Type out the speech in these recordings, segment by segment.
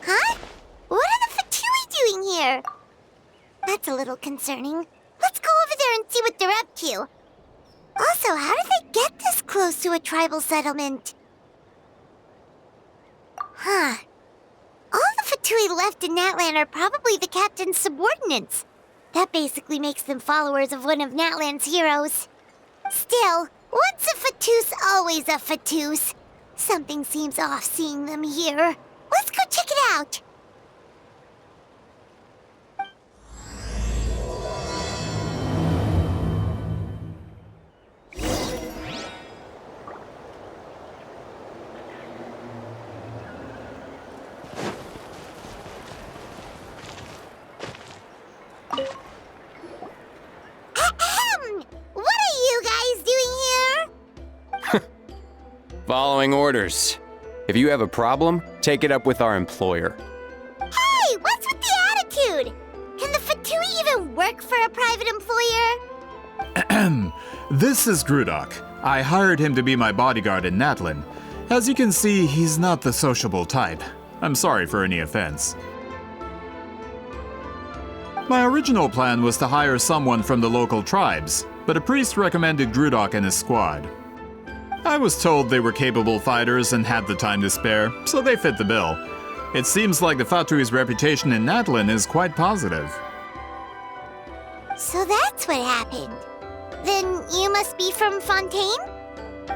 Huh? What are the Fatui doing here? That's a little concerning. Let's go over there and see what they're up to. Also, how did they get this close to a tribal settlement? Huh. All the Fatui left in Natlan are probably the captain's subordinates. That basically makes them followers of one of Natlan's heroes. Still, once a Fatus, always a Fatus. Something seems off seeing them here. Let's go check it out. What are you guys doing here? Following orders. If you have a problem, take it up with our employer. Hey, what's with the attitude? Can the Fatui even work for a private employer? This is Grudok. I hired him to be my bodyguard in Natlan. As you can see, he's not the sociable type. I'm sorry for any offense. My original plan was to hire someone from the local tribes, but a priest recommended Grudok and his squad. I was told they were capable fighters and had the time to spare, so they fit the bill. It seems like the Fatui's reputation in Natlan is quite positive. So that's what happened. Then you must be from Fontaine?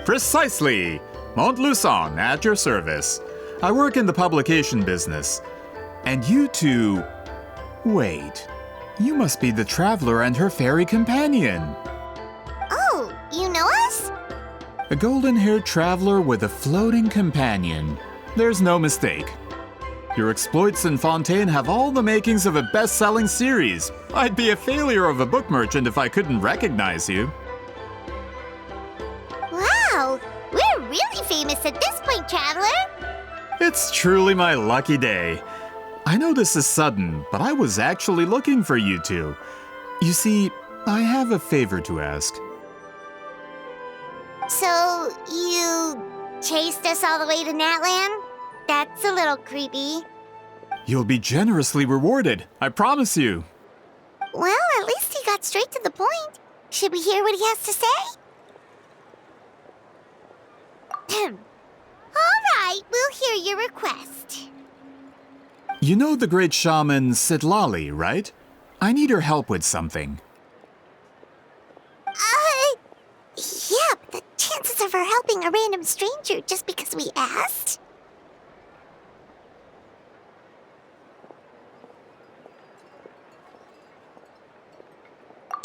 Precisely! Montluçon, at your service. I work in the publication business. And you two... Wait. You must be the traveler and her fairy companion. Oh, you know us? A golden-haired traveler with a floating companion. There's no mistake. Your exploits in Fontaine have all the makings of a best-selling series. I'd be a failure of a book merchant if I couldn't recognize you. Wow, we're really famous at this point, traveler. It's truly my lucky day. I know this is sudden, but I was actually looking for you two. You see, I have a favor to ask. So, you chased us all the way to Natlan? That's a little creepy. You'll be generously rewarded, I promise you. Well, at least he got straight to the point. Should we hear what he has to say? All right, we'll hear your request. You know the great shaman Citlali, right? I need her help with something. Yeah, but the chances of her helping a random stranger just because we asked?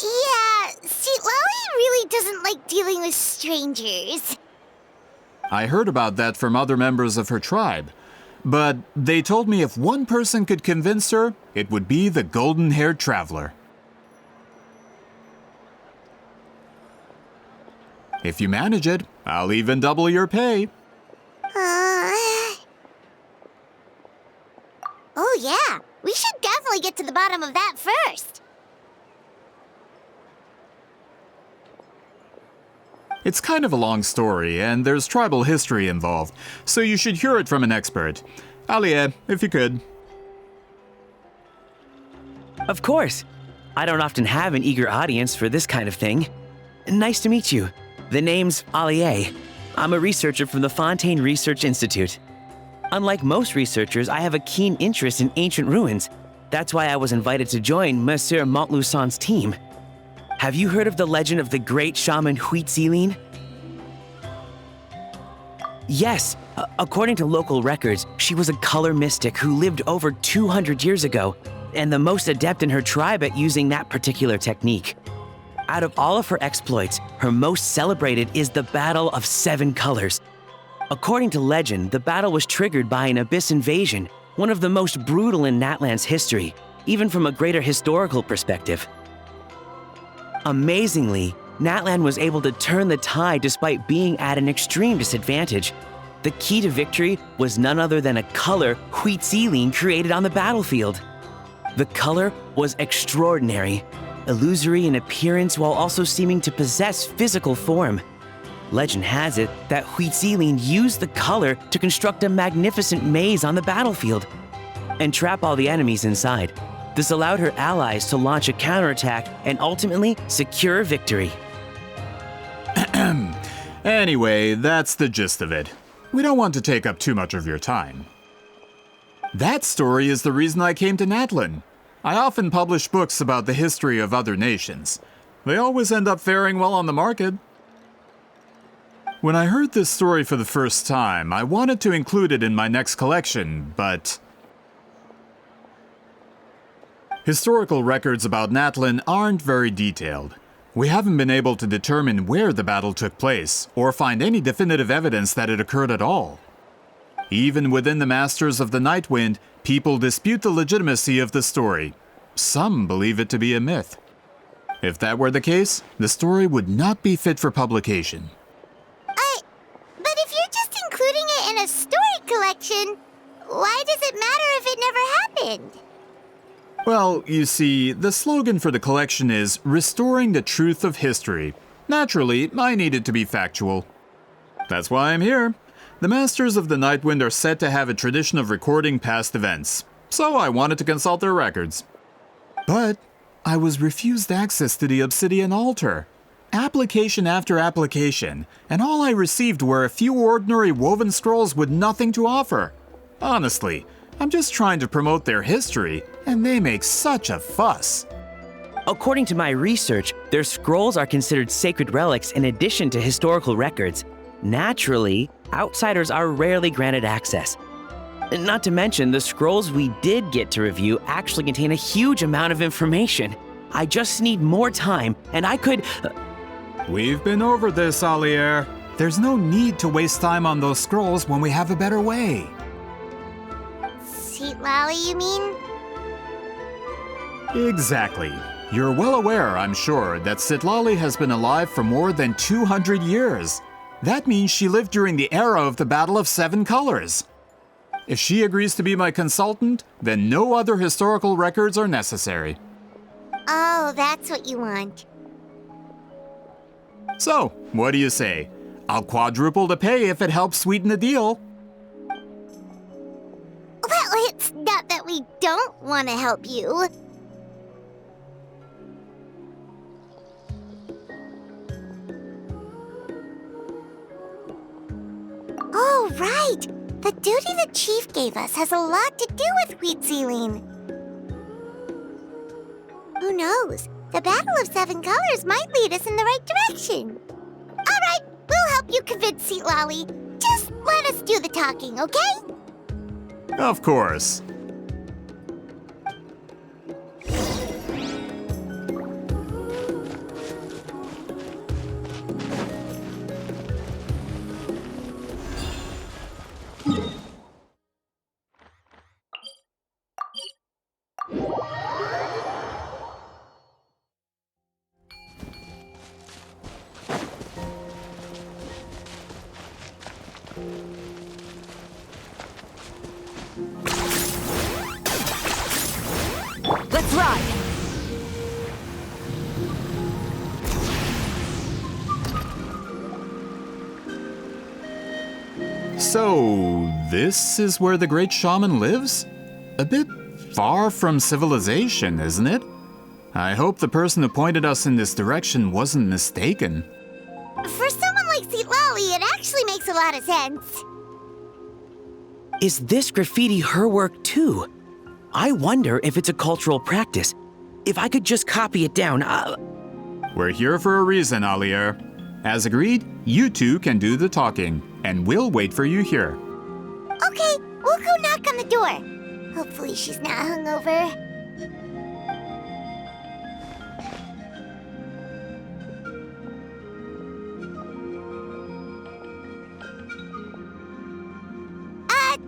Yeah, Citlali really doesn't like dealing with strangers. I heard about that from other members of her tribe. But they told me if one person could convince her, it would be the golden-haired traveler. If you manage it, I'll even double your pay. Oh yeah, we should definitely get to the bottom of that first. It's kind of a long story, and there's tribal history involved, so you should hear it from an expert. Alie, if you could. Of course. I don't often have an eager audience for this kind of thing. Nice to meet you. The name's Alie. I'm a researcher from the Fontaine Research Institute. Unlike most researchers, I have a keen interest in ancient ruins. That's why I was invited to join Monsieur Montluçon's team. Have you heard of the legend of the great shaman Citlali? Yes, according to local records, she was a color mystic who lived over 200 years ago, and the most adept in her tribe at using that particular technique. Out of all of her exploits, her most celebrated is the Battle of Seven Colors. According to legend, the battle was triggered by an abyss invasion, one of the most brutal in Natlan's history, even from a greater historical perspective. Amazingly, Natlan was able to turn the tide despite being at an extreme disadvantage. The key to victory was none other than a color Citlali created on the battlefield. The color was extraordinary, illusory in appearance while also seeming to possess physical form. Legend has it that Citlali used the color to construct a magnificent maze on the battlefield and trap all the enemies inside. This allowed her allies to launch a counterattack and ultimately secure victory. Anyway, that's the gist of it. We don't want to take up too much of your time. That story is the reason I came to Natlan. I often publish books about the history of other nations. They always end up faring well on the market. When I heard this story for the first time, I wanted to include it in my next collection, but historical records about Natlan aren't very detailed. We haven't been able to determine where the battle took place, or find any definitive evidence that it occurred at all. Even within the Masters of the Nightwind, people dispute the legitimacy of the story. Some believe it to be a myth. If that were the case, the story would not be fit for publication. But if you're just including it in a story collection, why does it matter if it never happened? Well, you see, the slogan for the collection is Restoring the Truth of History. Naturally, I needed to be factual. That's why I'm here. The Masters of the Nightwind are said to have a tradition of recording past events, so I wanted to consult their records. But I was refused access to the Obsidian Altar. Application after application, and all I received were a few ordinary woven scrolls with nothing to offer. Honestly, I'm just trying to promote their history, and they make such a fuss. According to my research, their scrolls are considered sacred relics in addition to historical records. Naturally, outsiders are rarely granted access. Not to mention, the scrolls we did get to review actually contain a huge amount of information. I just need more time, and I could... We've been over this, Alier. There's no need to waste time on those scrolls when we have a better way. Citlali, you mean? Exactly. You're well aware, I'm sure, that Citlali has been alive for more than 200 years. That means she lived during the era of the Battle of Seven Colors. If she agrees to be my consultant, then no other historical records are necessary. Oh, that's what you want. So, what do you say? I'll quadruple the pay if it helps sweeten the deal. Well, it's not that we don't want to help you. Oh, right! The duty the chief gave us has a lot to do with Citlali. Who knows? The Battle of Seven Colors might lead us in the right direction. All right, we'll help you convince Citlali. Just let us do the talking, okay? Of course. Let's ride! So, this is where the great shaman lives? A bit far from civilization, isn't it? I hope the person who pointed us in this direction wasn't mistaken. For someone like Citlali, it actually makes a lot of sense. Is this graffiti her work too? I wonder if it's a cultural practice. If I could just copy it down, We're here for a reason, Alier. As agreed, you two can do the talking, and we'll wait for you here. Okay, we'll go knock on the door. Hopefully she's not hungover.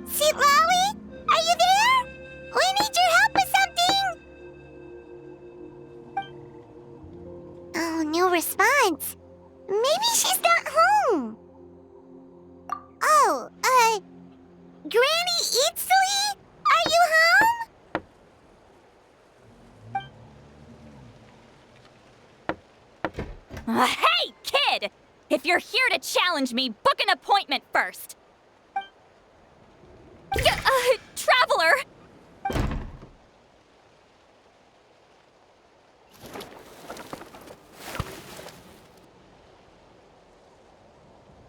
Citlali? Are you there? We need your help with something! Oh, no response. Maybe she's not home. Oh, Granny Citlali? Are you home? Hey, kid! If you're here to challenge me, book an appointment first. Traveler!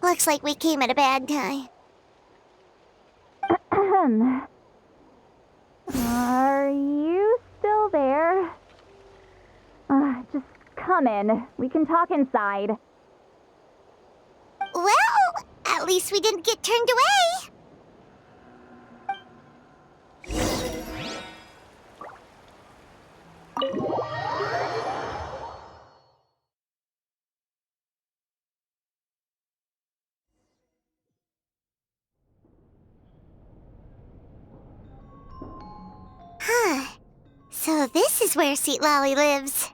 Looks like we came at a bad time. Are you still there? Just come in. We can talk inside. Well, at least we didn't get turned away. Huh. So this is where Citlali lives.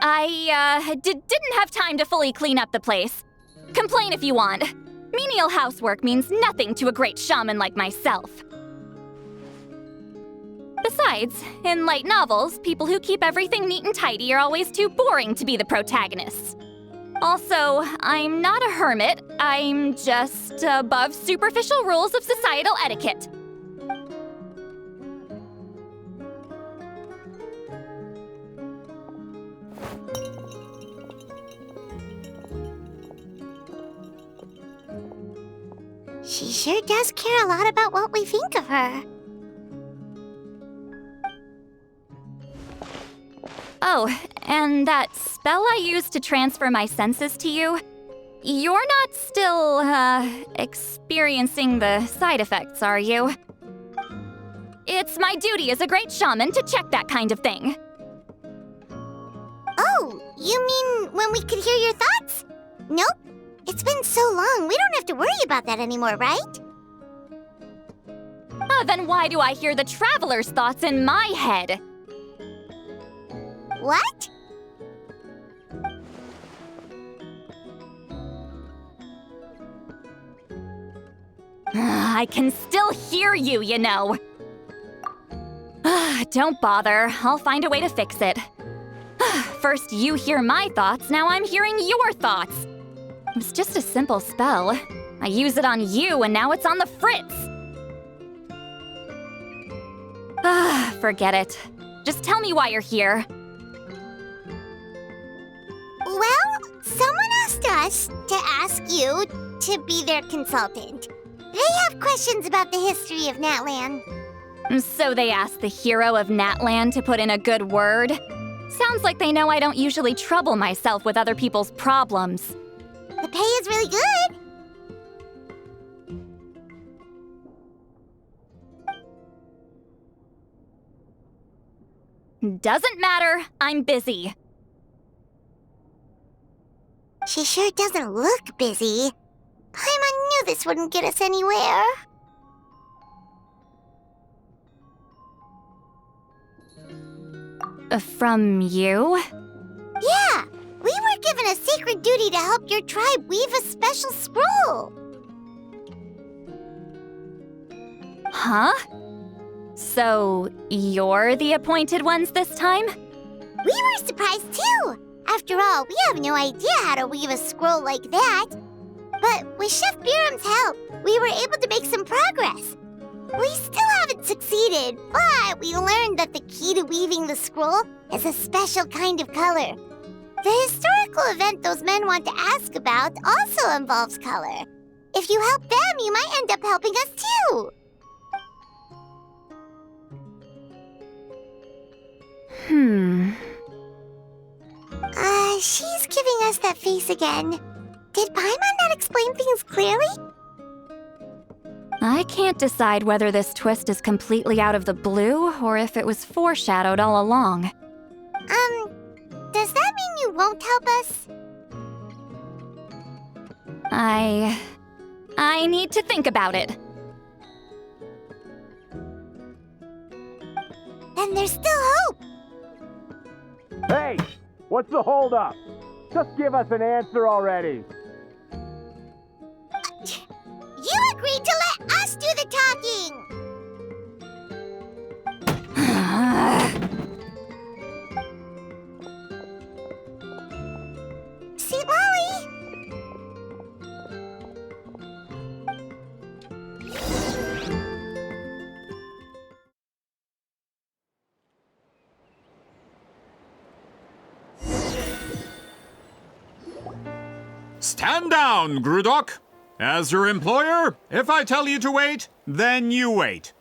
I, didn't have time to fully clean up the place. Complain if you want. Menial housework means nothing to a great shaman like myself. Besides, in light novels, people who keep everything neat and tidy are always too boring to be the protagonists. Also, I'm not a hermit. I'm just above superficial rules of societal etiquette. She sure does care a lot about what we think of her. Oh, and that spell I used to transfer my senses to you, you're not still, experiencing the side effects, are you? It's my duty as a great shaman to check that kind of thing. Oh, you mean when we could hear your thoughts? Nope. It's been so long, we don't have to worry about that anymore, right? Then why do I hear the traveler's thoughts in my head? What? I can still hear you, you know. Don't bother. I'll find a way to fix it. First you hear my thoughts, now I'm hearing your thoughts. It was just a simple spell. I use it on you, and now it's on the fritz. Forget it. Just tell me why you're here. Well, someone asked us to ask you to be their consultant. They have questions about the history of Natlan. So they asked the hero of Natlan to put in a good word? Sounds like they know I don't usually trouble myself with other people's problems. The pay is really good. Doesn't matter. I'm busy. She sure doesn't look busy. Paimon knew this wouldn't get us anywhere. From you? Yeah, we were given a sacred duty to help your tribe weave a special scroll. Huh? So, you're the appointed ones this time? We were surprised too. After all, we have no idea how to weave a scroll like that. But with Chef Biram's help, we were able to make some progress. We still haven't succeeded, but we learned that the key to weaving the scroll is a special kind of color. The historical event those men want to ask about also involves color. If you help them, you might end up helping us too. She's giving us that face again. Did Paimon not explain things clearly? I can't decide whether this twist is completely out of the blue or if it was foreshadowed all along. Does that mean you won't help us? I need to think about it. Then there's still hope. Hey! What's the holdup? Just give us an answer already. You agreed to let us do the talking! Citlali! Stand down, Grudok! As your employer, if I tell you to wait, then you wait.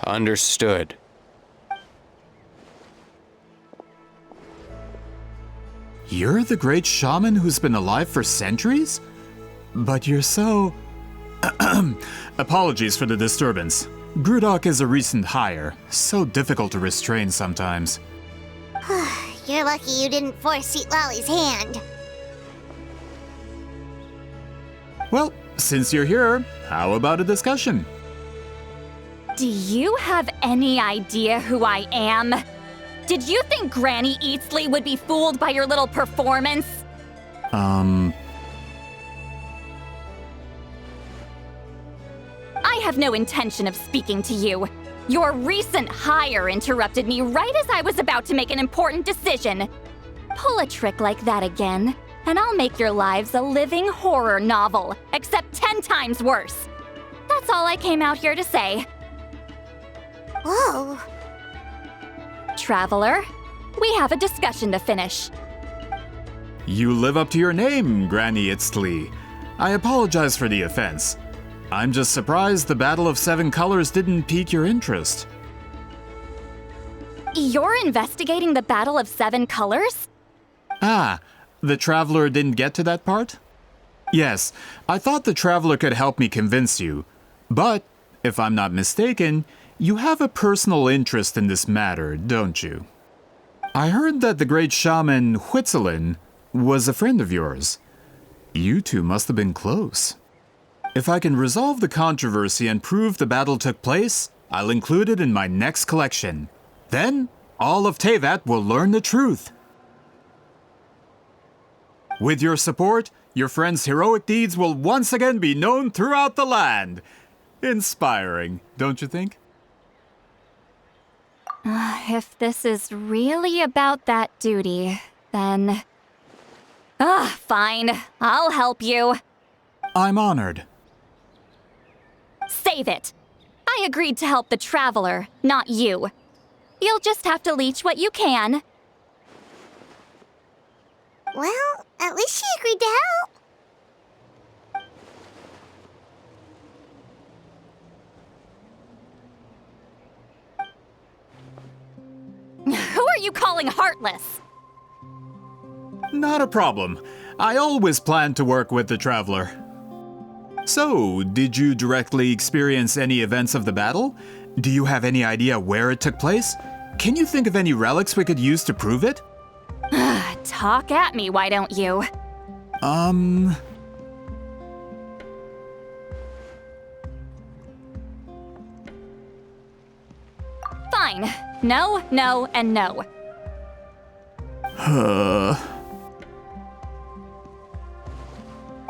Understood. You're the great shaman who's been alive for centuries? But you're so... Apologies for the disturbance. Grudok is a recent hire, so difficult to restrain sometimes. You're lucky you didn't force Citlali's hand. Well, since you're here, how about a discussion? Do you have any idea who I am? Did you think Granny Eatsley would be fooled by your little performance? I have no intention of speaking to you. Your recent hire interrupted me right as I was about to make an important decision. Pull a trick like that again, and I'll make your lives a living horror novel, except 10 times worse. That's all I came out here to say. Whoa. Traveler, we have a discussion to finish. You live up to your name, Granny Itztli. I apologize for the offense. I'm just surprised the Battle of Seven Colors didn't pique your interest. You're investigating the Battle of Seven Colors? Ah, the Traveler didn't get to that part? Yes, I thought the Traveler could help me convince you. But, if I'm not mistaken, you have a personal interest in this matter, don't you? I heard that the great shaman Huitzilin was a friend of yours. You two must have been close. If I can resolve the controversy and prove the battle took place, I'll include it in my next collection. Then, all of Tevat will learn the truth. With your support, your friend's heroic deeds will once again be known throughout the land. Inspiring, don't you think? If this is really about that duty, then... fine. I'll help you. I'm honored. Save it. I agreed to help the Traveler, not you. You'll just have to leech what you can. Well, at least she agreed to help. Who are you calling heartless? Not a problem. I always planned to work with the Traveler. So, did you directly experience any events of the battle? Do you have any idea where it took place? Can you think of any relics we could use to prove it? Talk at me, why don't you? Fine. No, no, and no.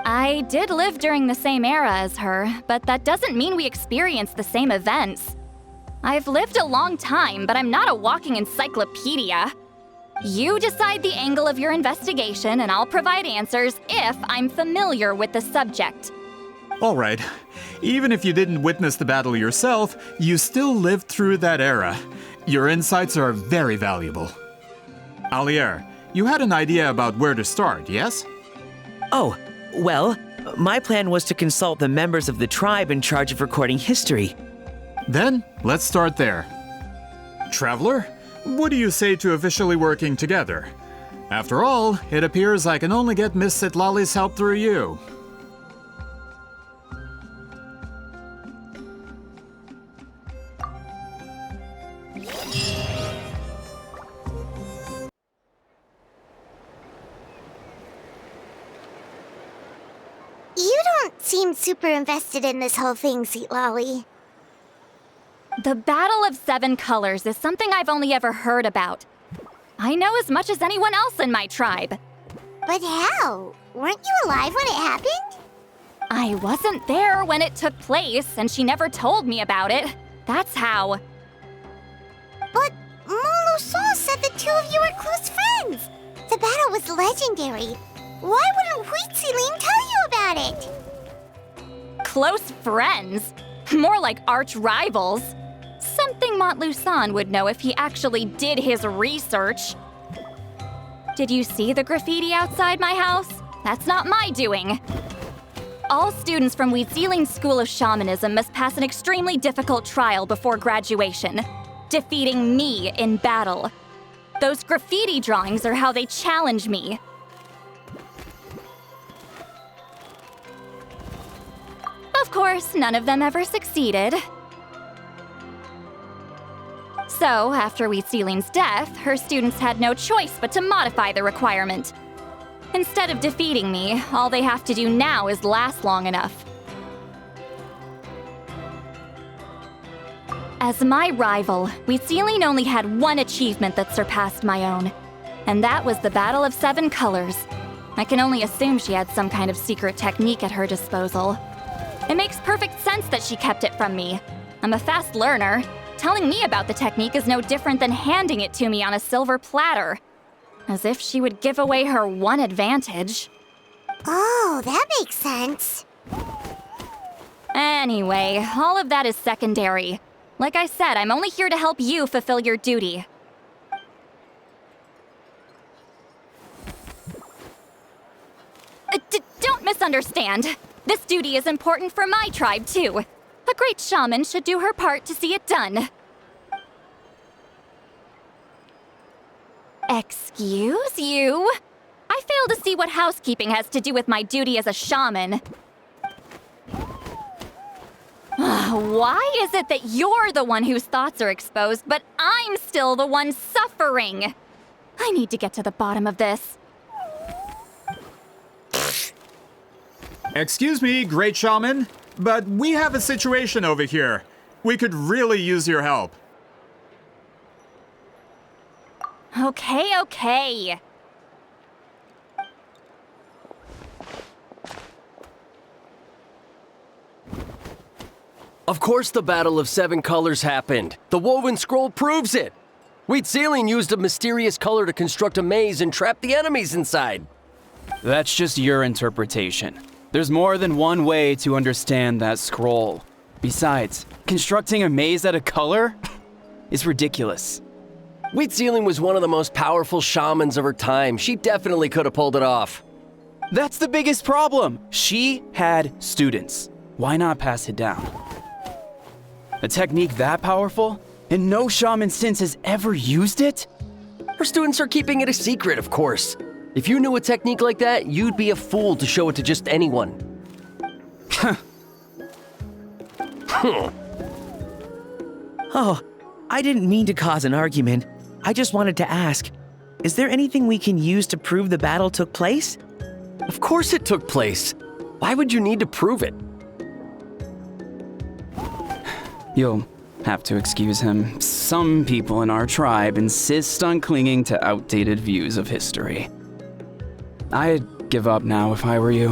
I did live during the same era as her, but that doesn't mean we experienced the same events. I've lived a long time, but I'm not a walking encyclopedia. You decide the angle of your investigation, and I'll provide answers if I'm familiar with the subject. All right. Even if you didn't witness the battle yourself, you still lived through that era. Your insights are very valuable. Alier, you had an idea about where to start, yes? Oh, well, my plan was to consult the members of the tribe in charge of recording history. Then, let's start there. Traveler, what do you say to officially working together? After all, it appears I can only get Miss Citlali's help through you. You don't seem super invested in this whole thing, Citlali. The Battle of Seven Colors is something I've only ever heard about. I know as much as anyone else in my tribe. But how? Weren't you alive when it happened? I wasn't there when it took place, and she never told me about it. That's how. But Molusa said the two of you were close friends. The battle was legendary. Why wouldn't Huitzilin tell you about it? Close friends? More like arch rivals. Something Montlusan would know if he actually did his research. Did you see the graffiti outside my house? That's not my doing. All students from Citlali's School of Shamanism must pass an extremely difficult trial before graduation, defeating me in battle. Those graffiti drawings are how they challenge me. Of course, none of them ever succeeded. So, after Citlali's death, her students had no choice but to modify the requirement. Instead of defeating me, all they have to do now is last long enough. As my rival, Citlali only had one achievement that surpassed my own, and that was the Battle of 7 Colors. I can only assume she had some kind of secret technique at her disposal. It makes perfect sense that she kept it from me. I'm a fast learner. Telling me about the technique is no different than handing it to me on a silver platter. As if she would give away her one advantage. Oh, that makes sense. Anyway, all of that is secondary. Like I said, I'm only here to help you fulfill your duty. Don't misunderstand. This duty is important for my tribe, too. A great shaman should do her part to see it done. Excuse you? I fail to see what housekeeping has to do with my duty as a shaman. Why is it that you're the one whose thoughts are exposed, but I'm still the one suffering? I need to get to the bottom of this. Excuse me, great shaman, but we have a situation over here. We could really use your help. Okay. Of course the Battle of 7 Colors happened. The woven scroll proves it. Citlali used a mysterious color to construct a maze and trap the enemies inside. That's just your interpretation. There's more than one way to understand that scroll. Besides, constructing a maze out of color is ridiculous. Citlali was one of the most powerful shamans of her time. She definitely could have pulled it off. That's the biggest problem. She had students. Why not pass it down? A technique that powerful, and no shaman since has ever used it? Her students are keeping it a secret, of course. If you knew a technique like that, you'd be a fool to show it to just anyone. Oh, I didn't mean to cause an argument. I just wanted to ask, is there anything we can use to prove the battle took place? Of course it took place. Why would you need to prove it? You'll have to excuse him. Some people in our tribe insist on clinging to outdated views of history. I'd give up now if I were you.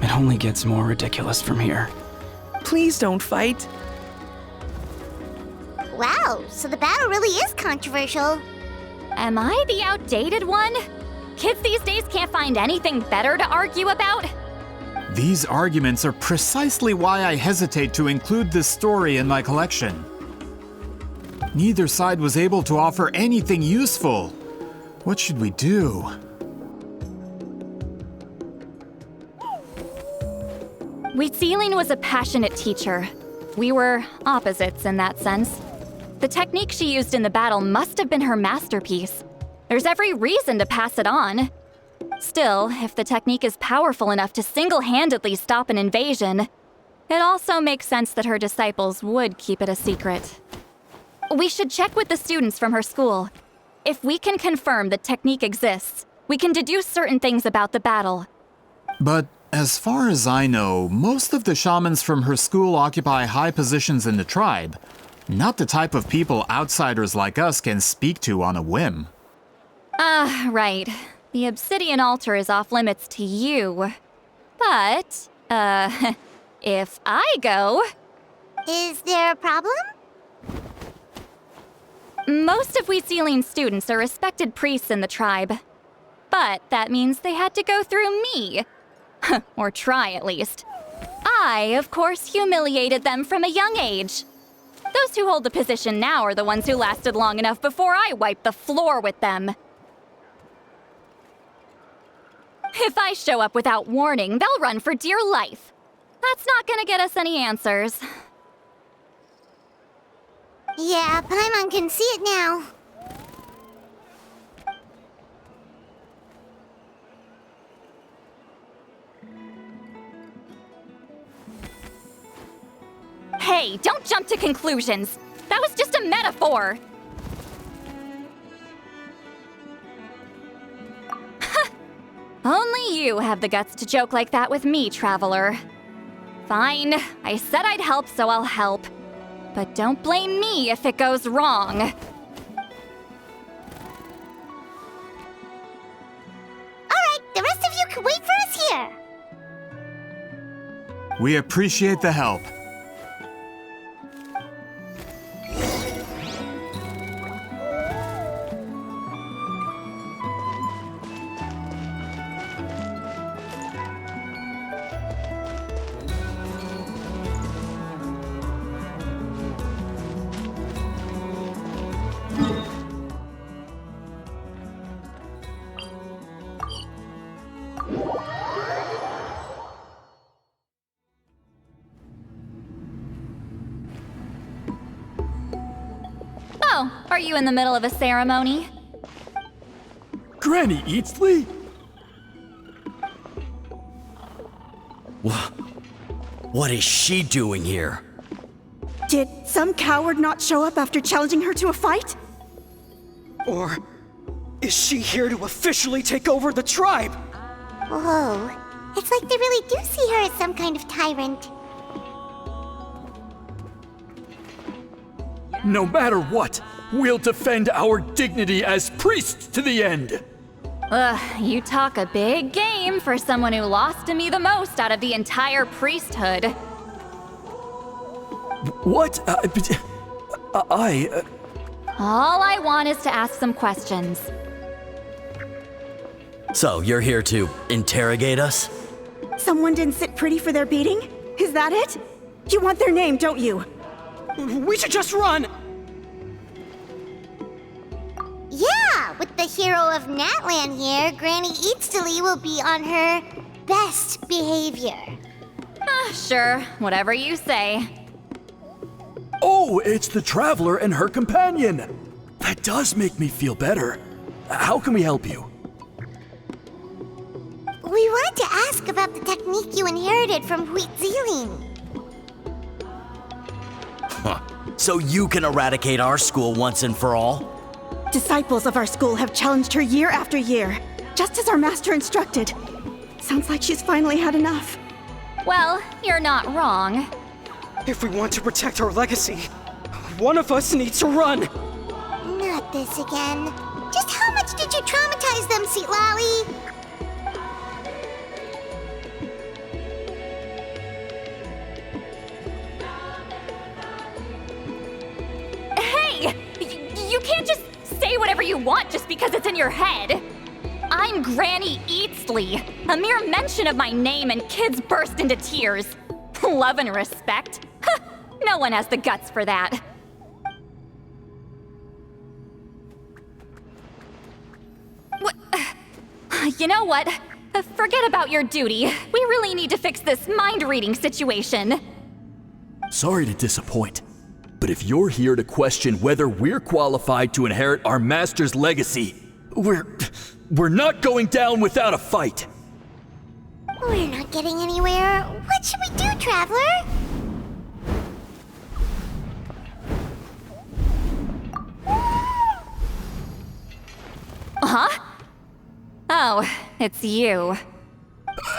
It only gets more ridiculous from here. Please don't fight. Wow, so the battle really is controversial. Am I the outdated one? Kids these days can't find anything better to argue about? These arguments are precisely why I hesitate to include this story in my collection. Neither side was able to offer anything useful. What should we do? Citlali was a passionate teacher. We were opposites in that sense. The technique she used in the battle must have been her masterpiece. There's every reason to pass it on. Still, if the technique is powerful enough to single-handedly stop an invasion, it also makes sense that her disciples would keep it a secret. We should check with the students from her school. If we can confirm the technique exists, we can deduce certain things about the battle. But as far as I know, most of the shamans from her school occupy high positions in the tribe. Not the type of people outsiders like us can speak to on a whim. Right. The obsidian altar is off limits to you. But, if I go... Is there a problem? Most of Citlali's students are respected priests in the tribe. But that means they had to go through me. Or try, at least. I, of course, humiliated them from a young age. Those who hold the position now are the ones who lasted long enough before I wiped the floor with them. If I show up without warning, they'll run for dear life. That's not gonna get us any answers. Yeah, Paimon can see it now. Hey, don't jump to conclusions. That was just a metaphor. Only you have the guts to joke like that with me, Traveler. Fine, I said I'd help, so I'll help. But don't blame me if it goes wrong. Alright, the rest of you can wait for us here. We appreciate the help. Oh, are you in the middle of a ceremony? Granny Eatsley? What is she doing here? Did some coward not show up after challenging her to a fight? Or is she here to officially take over the tribe? Whoa, it's like they really do see her as some kind of tyrant. No matter what, we'll defend our dignity as priests to the end. Ugh, you talk a big game for someone who lost to me the most out of the entire priesthood. What? All I want is to ask some questions. So, you're here to interrogate us? Someone didn't sit pretty for their beating? Is that it? You want their name, don't you? We should just run! Yeah, with the hero of Natlan here, Granny Eatsley will be on her best behavior. Sure, whatever you say. Oh, it's the Traveler and her companion. That does make me feel better. How can we help you? We wanted to ask about the technique you inherited from Huitziling. So you can eradicate our school once and for all? Disciples of our school have challenged her year after year, just as our master instructed. Sounds like she's finally had enough. Well, you're not wrong. If we want to protect our legacy, one of us needs to run! Not this again. Just how much did you traumatize them, Citlali? Hey! You can't just say whatever you want just because it's in your head. I'm Granny Eatsley. A mere mention of my name and kids burst into tears. Love and respect? No one has the guts for that. You know what? Forget about your duty. We really need to fix this mind-reading situation. Sorry to disappoint, but if you're here to question whether we're qualified to inherit our master's legacy, we're not going down without a fight. We're not getting anywhere. What should we do, Traveler? Huh? Oh, it's you.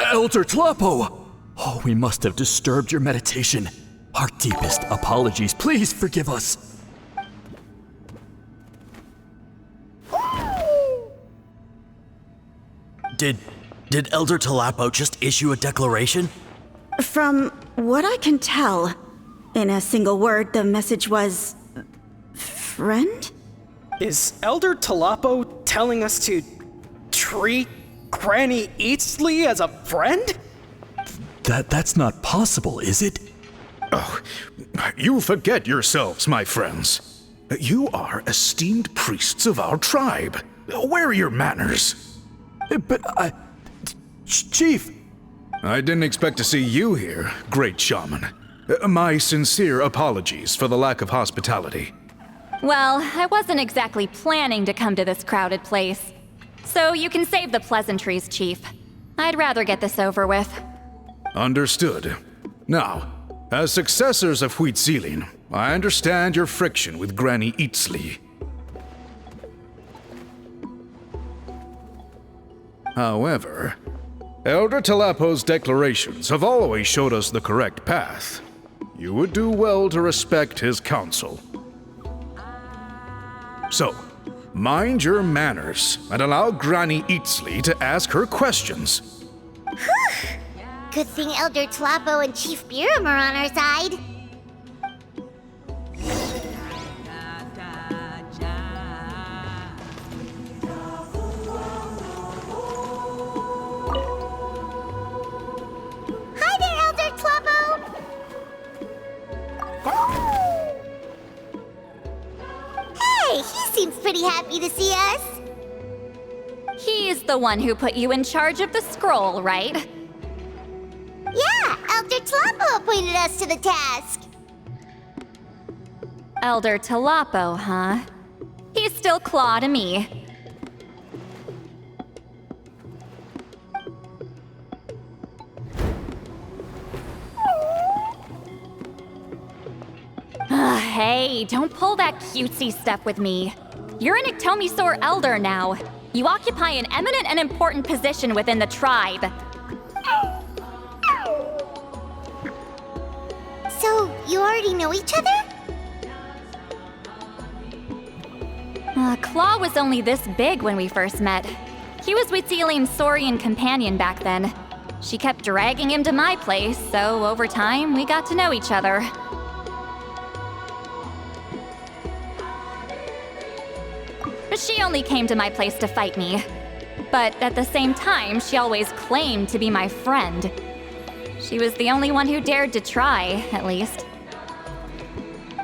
Elder Tlapo! Oh, we must have disturbed your meditation. Our deepest apologies. Please forgive us. Did Elder Tlapo just issue a declaration? From what I can tell, in a single word, the message was... friend? Is Elder Tlapo telling us to treat Granny Eatsley as a friend? That's not possible, is it? Oh, you forget yourselves, my friends. You are esteemed priests of our tribe. Where are your manners? But Chief! I didn't expect to see you here, great shaman. My sincere apologies for the lack of hospitality. Well, I wasn't exactly planning to come to this crowded place. So you can save the pleasantries, Chief. I'd rather get this over with. Understood. Now, as successors of Citlali, I understand your friction with Granny Citlali. However, Elder Talapo's declarations have always showed us the correct path. You would do well to respect his counsel. So, mind your manners and allow Granny Citlali to ask her questions. Good thing Elder Talapo and Chief Biram are on our side. Hi there, Elder Talapo! Hey, he seems pretty happy to see us. He's the one who put you in charge of the scroll, right? Yeah, Elder Talapo appointed us to the task. Elder Talapo, huh? He's still Claw to me. Hey, don't pull that cutesy stuff with me. You're an Iktomi-Sor Elder now. You occupy an eminent and important position within the tribe. So, you already know each other? Claw was only this big when we first met. He was with Celine's Saurian companion back then. She kept dragging him to my place, so over time, we got to know each other. She only came to my place to fight me. But at the same time, she always claimed to be my friend. She was the only one who dared to try, at least.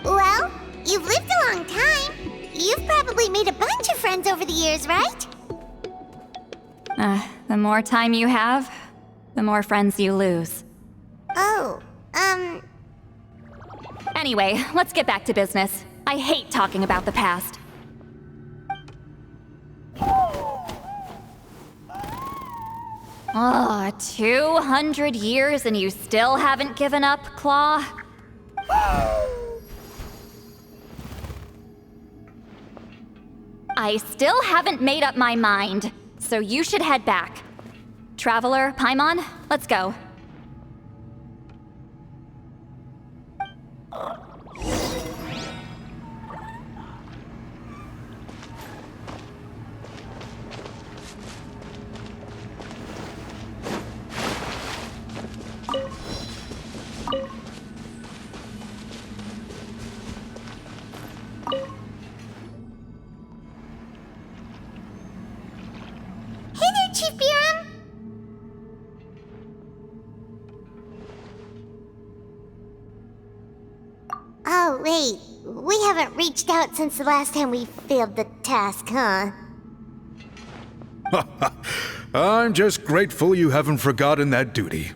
Well, you've lived a long time. You've probably made a bunch of friends over the years, right? The more time you have, the more friends you lose. Oh, Anyway, let's get back to business. I hate talking about the past. Oh, 200 years and you still haven't given up, Claw? I still haven't made up my mind, so you should head back. Traveler, Paimon, let's go. hey there, Chief Biram. Oh, wait. We haven't reached out since the last time we failed the task, huh? I'm just grateful you haven't forgotten that duty.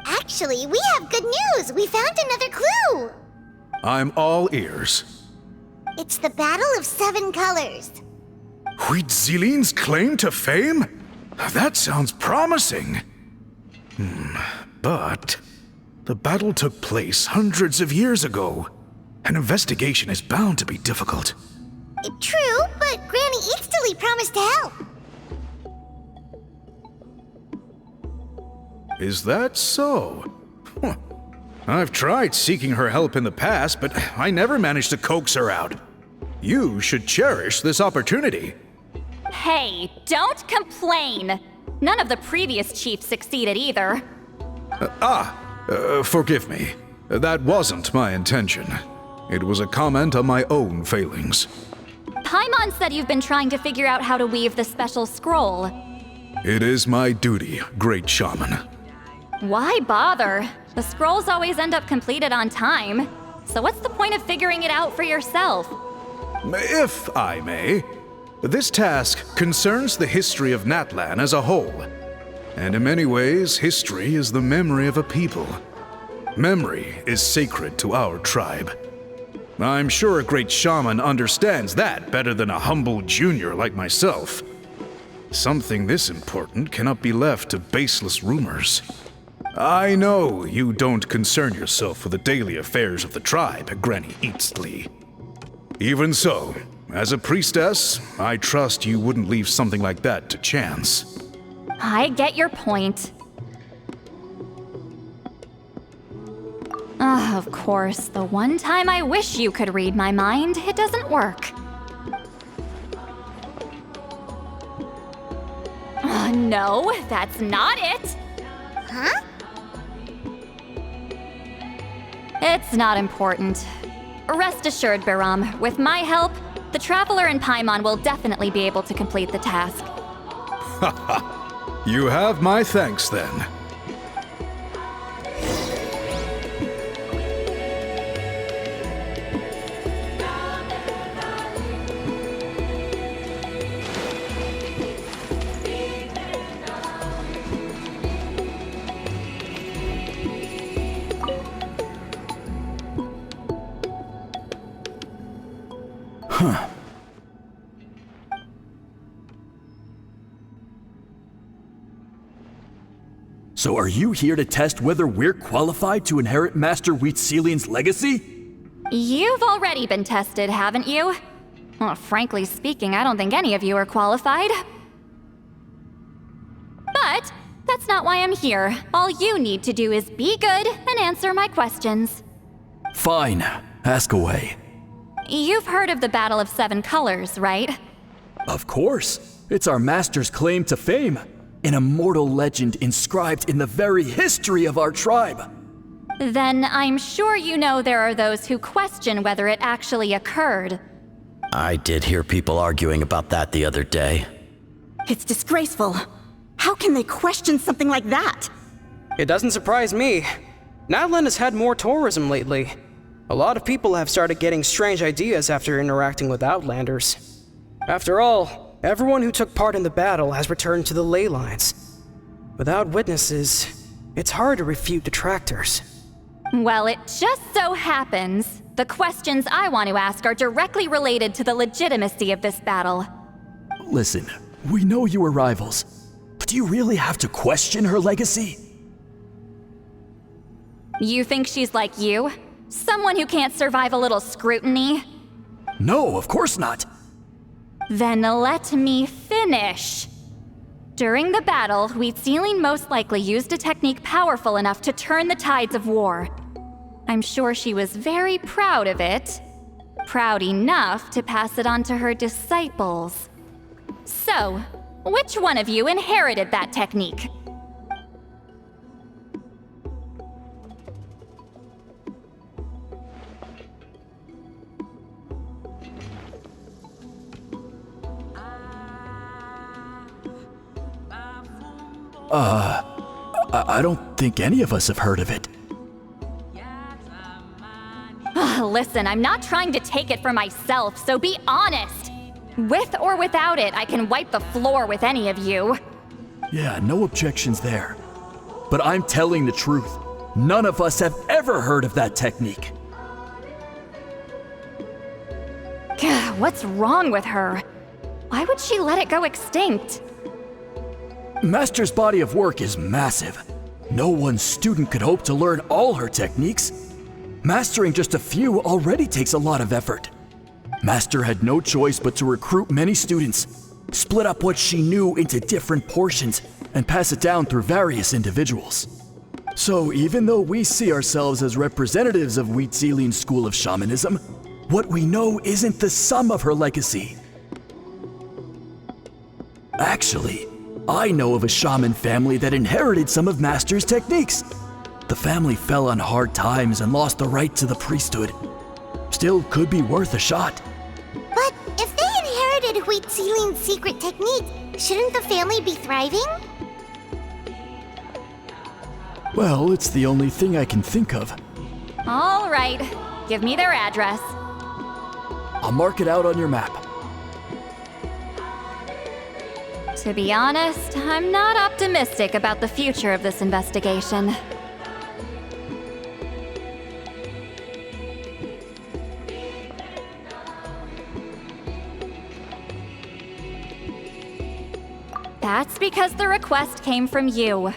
Actually, we have good news. We found another clue. I'm all ears. It's the Battle of 7 Colors. Citlali's claim to fame? That sounds promising. But the battle took place hundreds of years ago. An investigation is bound to be difficult. True, but Granny Citlali promised to help. Is that so? I've tried seeking her help in the past, but I never managed to coax her out. You should cherish this opportunity. Hey, don't complain! None of the previous chiefs succeeded either. Forgive me. That wasn't my intention. It was a comment on my own failings. Paimon said you've been trying to figure out how to weave the special scroll. It is my duty, great shaman. Why bother? The scrolls always end up completed on time. So what's the point of figuring it out for yourself? If I may, this task concerns the history of Natlan as a whole. And in many ways, history is the memory of a people. Memory is sacred to our tribe. I'm sure a great shaman understands that better than a humble junior like myself. Something this important cannot be left to baseless rumors. I know you don't concern yourself with the daily affairs of the tribe, Granny Citlali. Even so, as a priestess, I trust you wouldn't leave something like that to chance. I get your point. Of course, the one time I wish you could read my mind, it doesn't work. No, that's not it. Huh? It's not important. Rest assured, Biram, with my help, the Traveler and Paimon will definitely be able to complete the task. You have my thanks then. So are you here to test whether we're qualified to inherit Master Wheatselian's legacy? You've already been tested, haven't you? Well, frankly speaking, I don't think any of you are qualified. But that's not why I'm here. All you need to do is be good and answer my questions. Fine. Ask away. You've heard of the Battle of Seven Colors, right? Of course. It's our master's claim to fame. An immortal legend inscribed in the very history of our tribe. Then I'm sure you know there are those who question whether it actually occurred. I did hear people arguing about that the other day. It's disgraceful. How can they question something like that? It doesn't surprise me. Natlan has had more tourism lately. A lot of people have started getting strange ideas after interacting with Outlanders. After all, everyone who took part in the battle has returned to the ley lines. Without witnesses, it's hard to refute detractors. Well, it just so happens the questions I want to ask are directly related to the legitimacy of this battle. Listen, we know you were rivals, but do you really have to question her legacy? You think she's like you? Someone who can't survive a little scrutiny? No, of course not. Then let me finish. During the battle, Wheatselian most likely used a technique powerful enough to turn the tides of war. I'm sure she was very proud of it. Proud enough to pass it on to her disciples. So, which one of you inherited that technique? I don't think any of us have heard of it. Listen, I'm not trying to take it for myself, so be honest. With or without it, I can wipe the floor with any of you. Yeah, no objections there. But I'm telling the truth. None of us have ever heard of that technique. What's wrong with her? Why would she let it go extinct? Master's body of work is massive. No one student could hope to learn all her techniques. Mastering just a few already takes a lot of effort. Master had no choice but to recruit many students, split up what she knew into different portions, and pass it down through various individuals. So even though we see ourselves as representatives of Wheatselian's school of shamanism, what we know isn't the sum of her legacy. Actually, I know of a shaman family that inherited some of Master's techniques. The family fell on hard times and lost the right to the priesthood. Still could be worth a shot. But if they inherited Wheatselian's secret technique, shouldn't the family be thriving? Well, it's the only thing I can think of. All right, give me their address. I'll mark it out on your map. To be honest, I'm not optimistic about the future of this investigation. That's because the request came from you.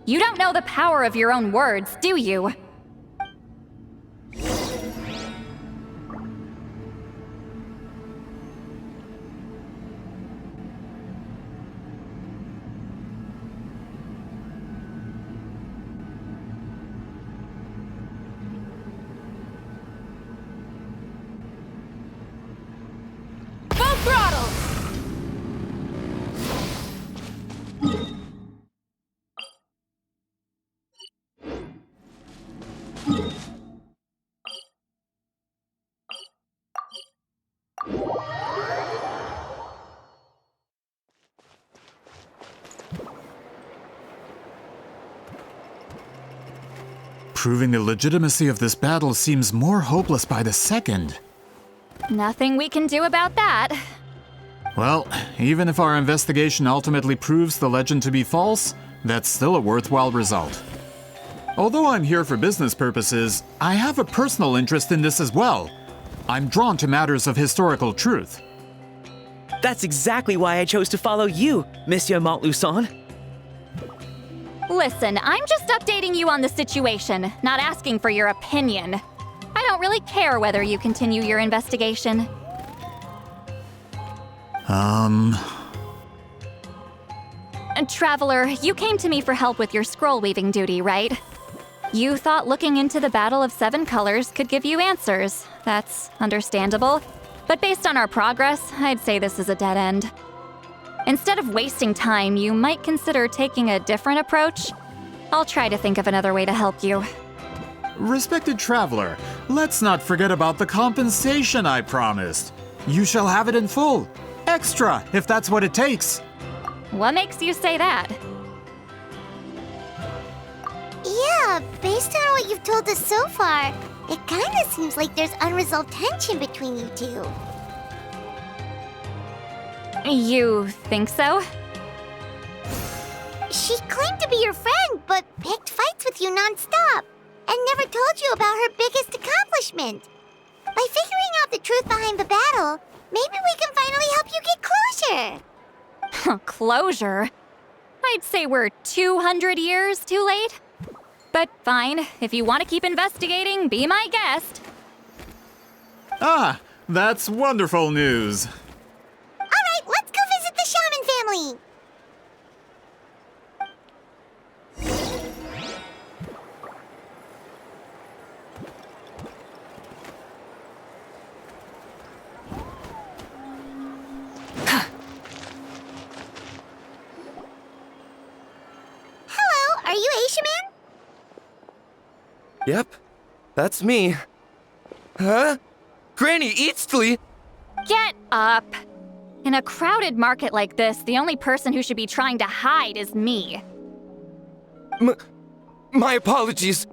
You don't know the power of your own words, do you? Full throttle! Proving the legitimacy of this battle seems more hopeless by the second. Nothing we can do about that. Well, even if our investigation ultimately proves the legend to be false, that's still a worthwhile result. Although I'm here for business purposes, I have a personal interest in this as well. I'm drawn to matters of historical truth. That's exactly why I chose to follow you, Monsieur Montluçon. Listen, I'm just updating you on the situation, not asking for your opinion. I don't really care whether you continue your investigation. And Traveler, you came to me for help with your scroll weaving duty, right? You thought looking into the Battle of Seven Colors could give you answers. That's understandable. But based on our progress, I'd say this is a dead end. Instead of wasting time, you might consider taking a different approach. I'll try to think of another way to help you. Respected traveler, let's not forget about the compensation I promised. You shall have it in full. Extra, if that's what it takes. What makes you say that? Yeah, based on what you've told us so far, it kinda seems like there's unresolved tension between you two. You think so? She claimed to be your friend, but picked fights with you non-stop, and never told you about her biggest accomplishment. By figuring out the truth behind the battle, maybe we can finally help you get closure. Closure? I'd say we're 200 years too late. But fine, if you want to keep investigating, be my guest. Ah, that's wonderful news. Alright, let's go visit the Shaman family. Hello, are you a shaman? Yep, that's me. Huh? Granny Eastly? Get up! In a crowded market like this, the only person who should be trying to hide is me. My apologies.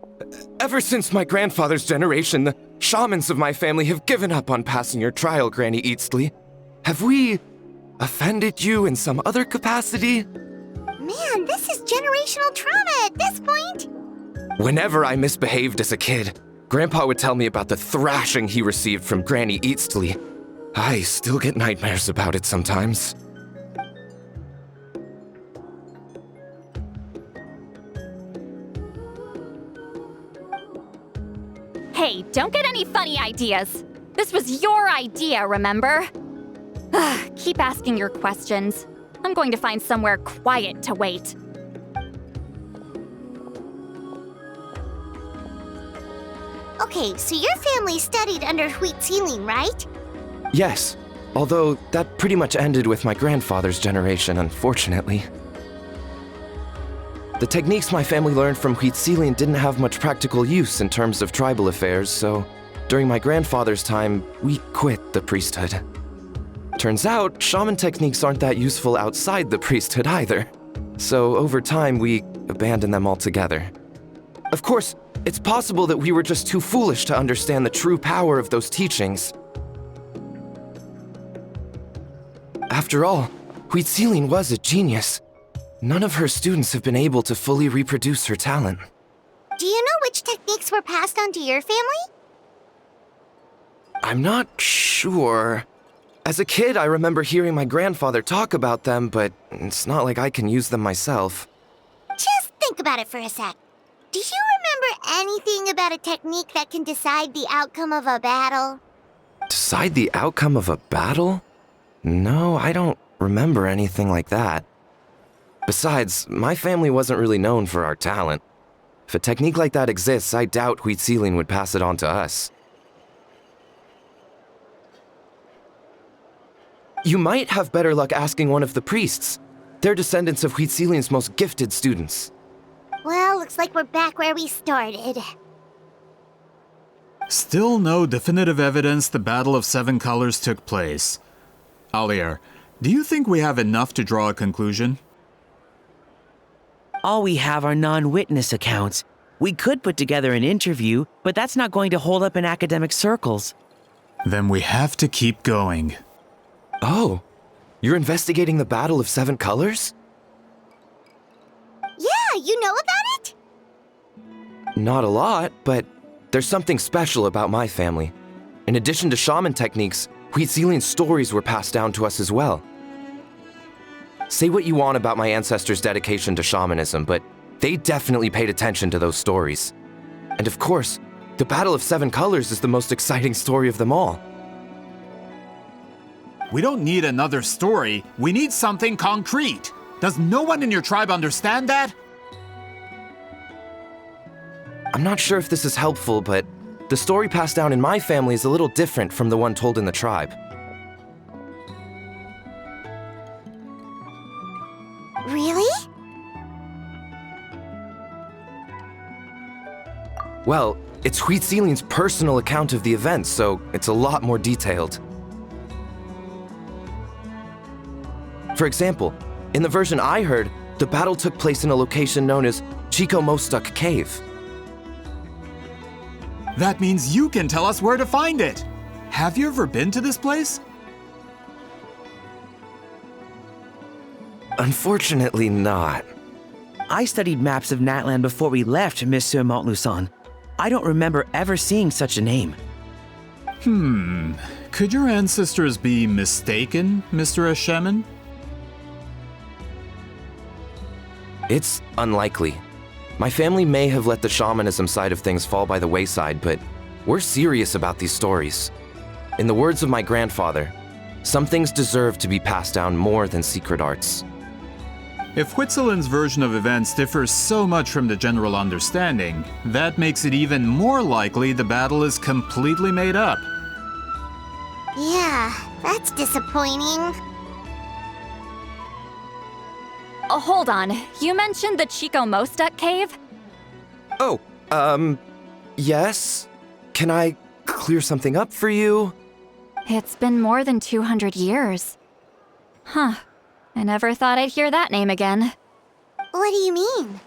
Ever since my grandfather's generation, the shamans of my family have given up on passing your trial, Granny Eastly. Have we offended you in some other capacity? Man, this is generational trauma at this point. Whenever I misbehaved as a kid, Grandpa would tell me about the thrashing he received from Granny Eastly. I still get nightmares about it sometimes. Hey, don't get any funny ideas. This was your idea, remember? Keep asking your questions. I'm going to find somewhere quiet to wait. Okay, so your family studied under Wheat Ceiling, right? Yes, although that pretty much ended with my grandfather's generation, unfortunately. The techniques my family learned from Wheat Ceiling didn't have much practical use in terms of tribal affairs, so during my grandfather's time, we quit the priesthood. Turns out, shaman techniques aren't that useful outside the priesthood either. So over time, we abandoned them altogether. Of course, it's possible that we were just too foolish to understand the true power of those teachings. After all, Citlali was a genius. None of her students have been able to fully reproduce her talent. Do you know which techniques were passed on to your family? I'm not sure. As a kid, I remember hearing my grandfather talk about them, but it's not like I can use them myself. Just think about it for a sec. Do you remember anything about a technique that can decide the outcome of a battle? Decide the outcome of a battle? No, I don't remember anything like that. Besides, my family wasn't really known for our talent. If a technique like that exists, I doubt Citlali would pass it on to us. You might have better luck asking one of the priests. They're descendants of Citlali's most gifted students. Well, looks like we're back where we started. Still no definitive evidence the Battle of Seven Colors took place. Alier, do you think we have enough to draw a conclusion? All we have are non-witness accounts. We could put together an interview, but that's not going to hold up in academic circles. Then we have to keep going. Oh, you're investigating the Battle of Seven Colors? Yeah, you know about it? Not a lot, but there's something special about my family. In addition to shaman techniques, Citlali's stories were passed down to us as well. Say what you want about my ancestors' dedication to shamanism, but they definitely paid attention to those stories. And of course, the Battle of Seven Colors is the most exciting story of them all. We don't need another story. We need something concrete. Does no one in your tribe understand that? I'm not sure if this is helpful, but the story passed down in my family is a little different from the one told in the tribe. Really? Well, it's Citlali's personal account of the events, so it's a lot more detailed. For example, in the version I heard, the battle took place in a location known as Chico Mostuk Cave. That means you can tell us where to find it. Have you ever been to this place? Unfortunately not. I studied maps of Natlan before we left, Monsieur Montluçon. I don't remember ever seeing such a name. Could your ancestors be mistaken, Mr. Ashemin? It's unlikely. My family may have let the shamanism side of things fall by the wayside, but we're serious about these stories. In the words of my grandfather, some things deserve to be passed down more than secret arts. If Citlali's version of events differs so much from the general understanding, that makes it even more likely the battle is completely made up. Yeah, that's disappointing. Oh, hold on. You mentioned the Chico Mostuk cave? Oh, yes? Can I clear something up for you? It's been more than 200 years. Huh. I never thought I'd hear that name again. What do you mean?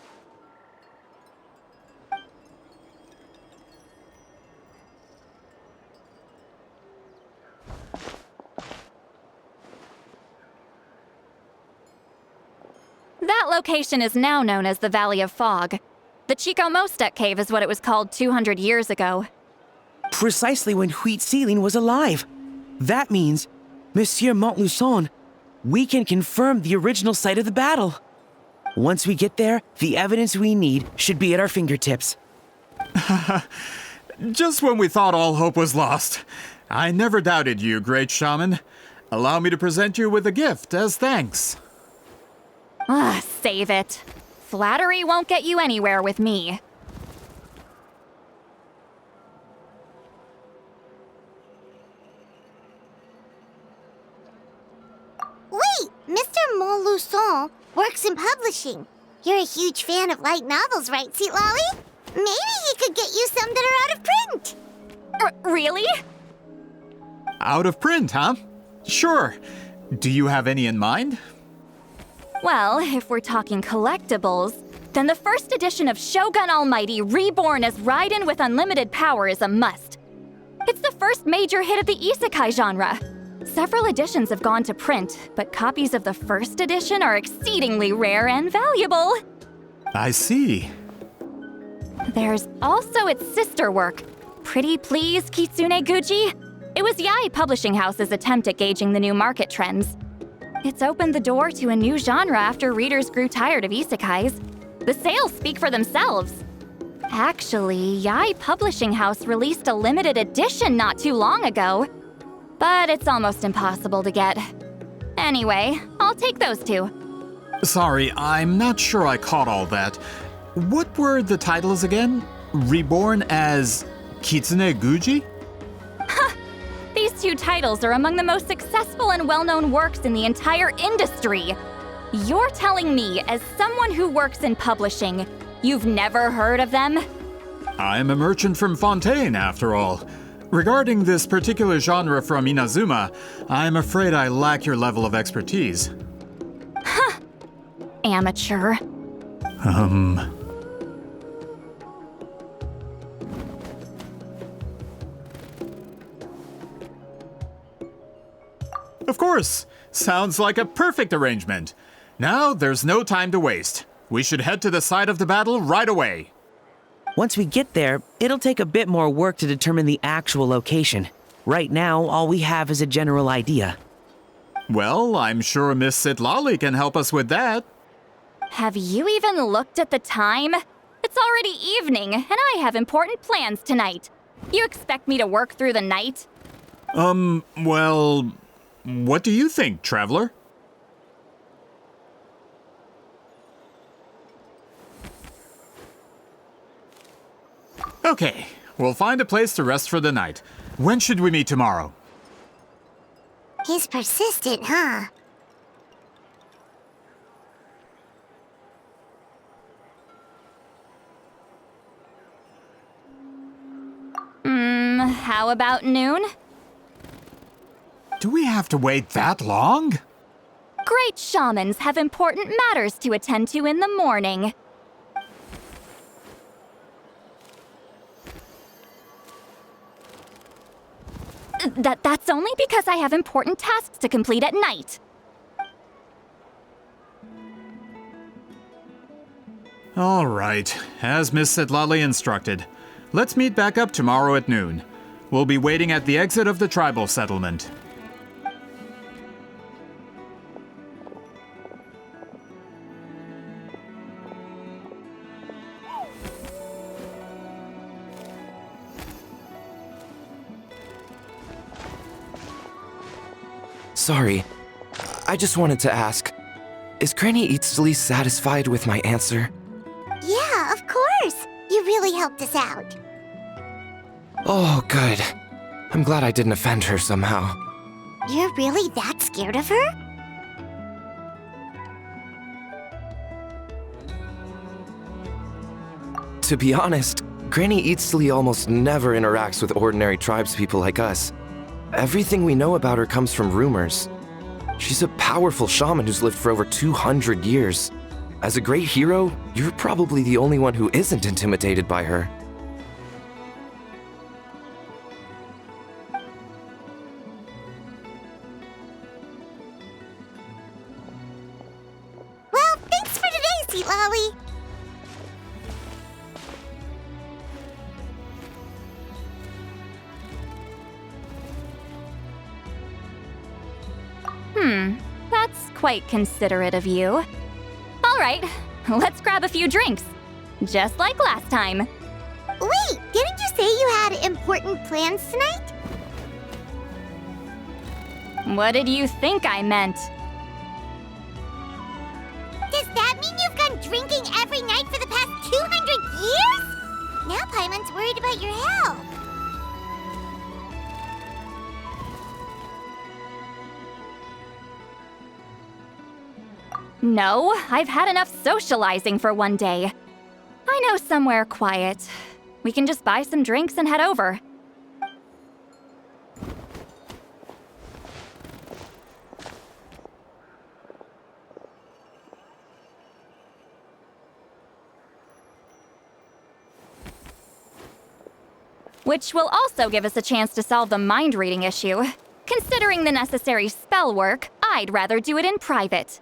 That location is now known as the Valley of Fog. The Chico Mostuk cave is what it was called 200 years ago. Precisely when Citlali was alive. That means, Monsieur Montluçon, we can confirm the original site of the battle. Once we get there, the evidence we need should be at our fingertips. Just when we thought all hope was lost. I never doubted you, great shaman. Allow me to present you with a gift as thanks. Save it. Flattery won't get you anywhere with me. Wait, Mr. Montluçon works in publishing. You're a huge fan of light novels, right, Citlali? Maybe he could get you some that are out of print. Really? Out of print, huh? Sure. Do you have any in mind? Well, if we're talking collectibles, then the first edition of Shogun Almighty Reborn as Raiden with Unlimited Power is a must. It's the first major hit of the isekai genre. Several editions have gone to print, but copies of the first edition are exceedingly rare and valuable. I see. There's also its sister work, Pretty Please Kitsune Guji. It was Yae Publishing House's attempt at gauging the new market trends. It's opened the door to a new genre after readers grew tired of isekais. The sales speak for themselves. Actually, Yae Publishing House released a limited edition not too long ago, but it's almost impossible to get. Anyway, I'll take those two. Sorry, I'm not sure I caught all that. What were the titles again? Reborn as Kitsune Guji? These two titles are among the most successful and well-known works in the entire industry. You're telling me, as someone who works in publishing, you've never heard of them? I'm a merchant from Fontaine, after all. Regarding this particular genre from Inazuma, I'm afraid I lack your level of expertise. Amateur. Of course! Sounds like a perfect arrangement. Now there's no time to waste. We should head to the site of the battle right away. Once we get there, it'll take a bit more work to determine the actual location. Right now, all we have is a general idea. Well, I'm sure Miss Citlali can help us with that. Have you even looked at the time? It's already evening, and I have important plans tonight. You expect me to work through the night? Well, what do you think, traveler? Okay, we'll find a place to rest for the night. When should we meet tomorrow? He's persistent, huh? How about noon? Do we have to wait that long? Great shamans have important matters to attend to in the morning. That's only because I have important tasks to complete at night. All right, as Miss Citlali instructed. Let's meet back up tomorrow at noon. We'll be waiting at the exit of the tribal settlement. Sorry, I just wanted to ask, is Granny Eatsley satisfied with my answer? Yeah, of course. You really helped us out. Oh, good. I'm glad I didn't offend her somehow. You're really that scared of her? To be honest, Granny Eatsley almost never interacts with ordinary tribespeople like us. Everything we know about her comes from rumors. She's a powerful shaman who's lived for over 200 years. As a great hero, you're probably the only one who isn't intimidated by her. Well, thanks for today, Citlali. That's quite considerate of you. All right, let's grab a few drinks. Just like last time. Wait, didn't you say you had important plans tonight? What did you think I meant? Does that mean you've gone drinking every night for the past 200 years? Now Paimon's worried about your health. No, I've had enough socializing for one day. I know somewhere quiet. We can just buy some drinks and head over. Which will also give us a chance to solve the mind reading issue. considering the necessary spell work, I'd rather do it in private.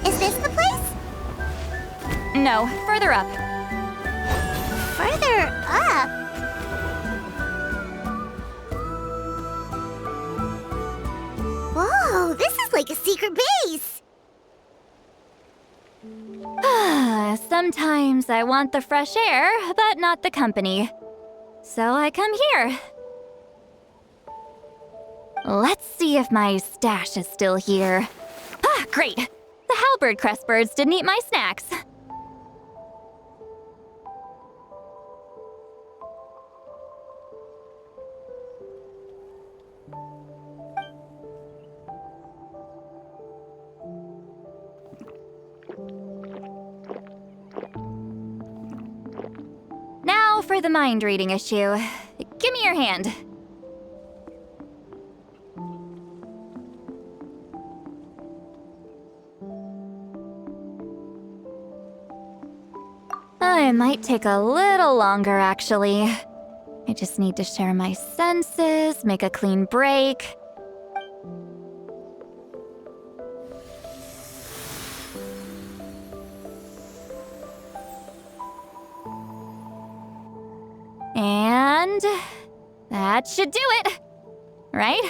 Is this the place? No, further up. Further up? Whoa, this is like a secret base! Sometimes I want the fresh air, but not the company. So I come here. Let's see if my stash is still here. Ah, great! The halberd crest birds didn't eat my snacks. Now for the mind reading issue. Give me your hand. It might take a little longer, actually. I just need to share my senses, make a clean break. And that should do it, right?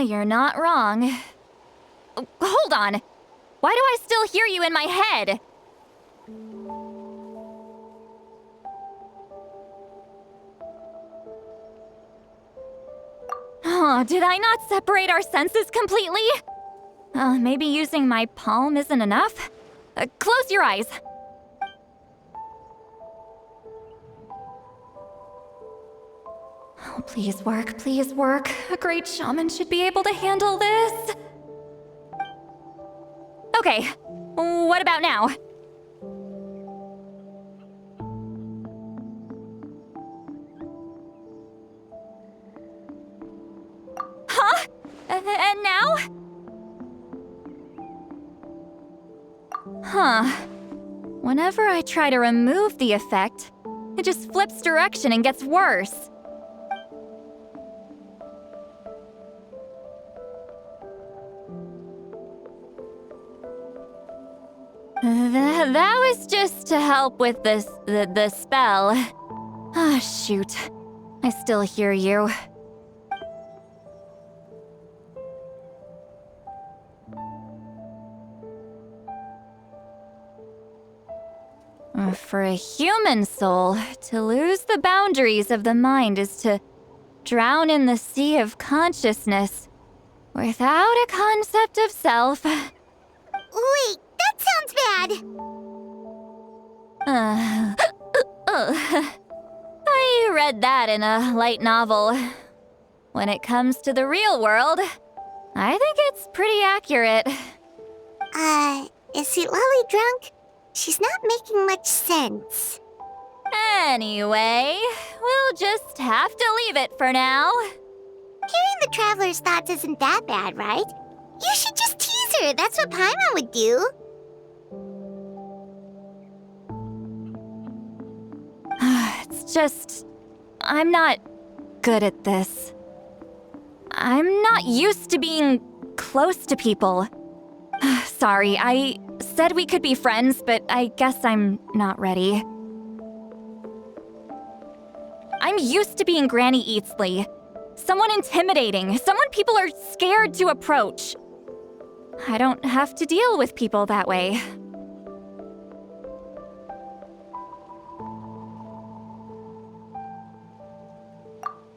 You're not wrong. Hold on. Why do I still hear you in my head? Oh, did I not separate our senses completely? Maybe using my palm isn't enough? Close your eyes. Oh, please work, please work. A great shaman should be able to handle this. Okay, what about now? Huh? And now? Huh. Whenever I try to remove the effect, it just flips direction and gets worse. That was just to help with the spell. Ah, shoot. I still hear you. For a human soul, to lose the boundaries of the mind is to drown in the sea of consciousness without a concept of self. Wait, that sounds bad! I read that in a light novel. When it comes to the real world, I think it's pretty accurate. Is Citlali drunk? She's not making much sense. Anyway, we'll just have to leave it for now. Hearing the traveler's thoughts isn't that bad, right? You should just tease her. That's what Paimon would do. It's just... I'm not good at this. I'm not used to being close to people. Sorry, I said we could be friends, but I guess I'm not ready. I'm used to being Granny Eatsley. Someone intimidating, someone people are scared to approach. I don't have to deal with people that way.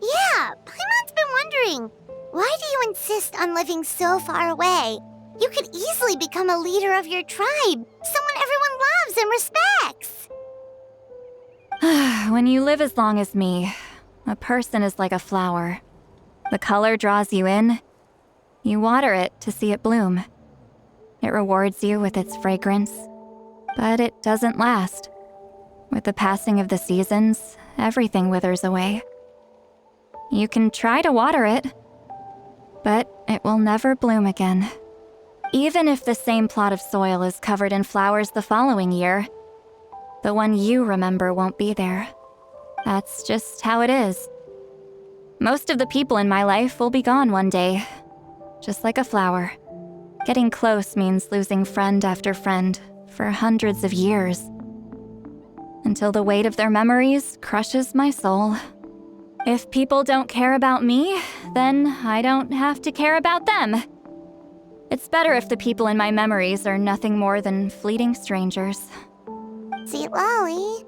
Yeah, Paimon's been wondering, why do you insist on living so far away? You could easily become a leader of your tribe, someone everyone loves and respects. When you live as long as me, a person is like a flower. The color draws you in. You water it to see it bloom. It rewards you with its fragrance, but it doesn't last. With the passing of the seasons, everything withers away. You can try to water it, but it will never bloom again. Even if the same plot of soil is covered in flowers the following year, the one you remember won't be there. That's just how it is. Most of the people in my life will be gone one day, just like a flower. Getting close means losing friend after friend for hundreds of years, until the weight of their memories crushes my soul. If people don't care about me, then I don't have to care about them. It's better if the people in my memories are nothing more than fleeting strangers. Citlali.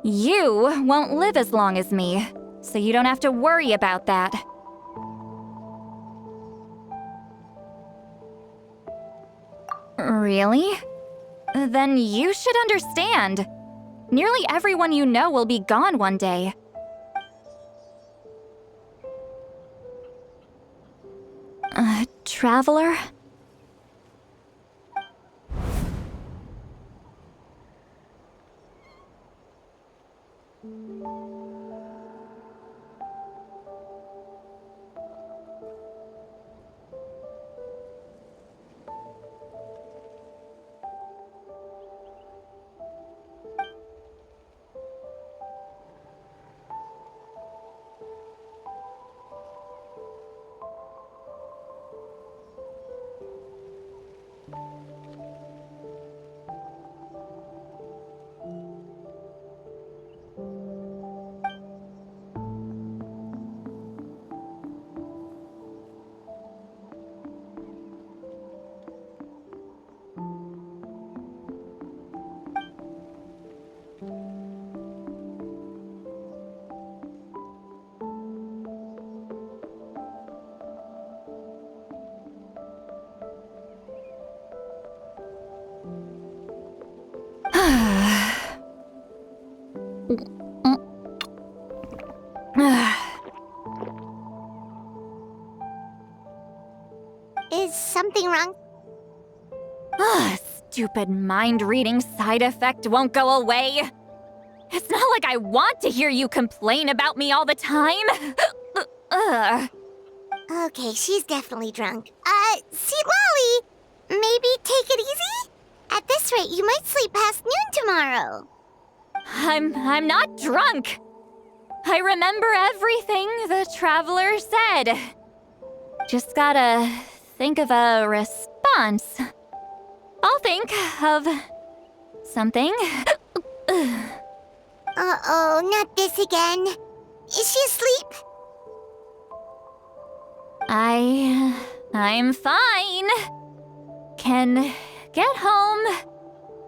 You won't live as long as me, so you don't have to worry about that. Really? Then you should understand. Nearly everyone you know will be gone one day. Traveler? Is something wrong? Stupid mind-reading side effect won't go away. It's not like I want to hear you complain about me all the time. Okay, she's definitely drunk. Citlali, maybe take it easy? At this rate, you might sleep past noon tomorrow. I'm not drunk. I remember everything the traveler said. Just gotta think of a response. I'll think of something. Uh-oh, not this again. Is she asleep? I'm fine. Can get home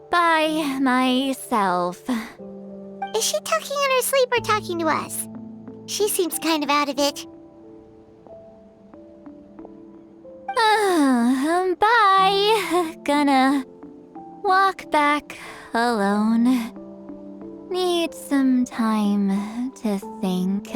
by myself. Is she talking in her sleep or talking to us? She seems kind of out of it. Bye. Gonna walk back alone. Need some time to think.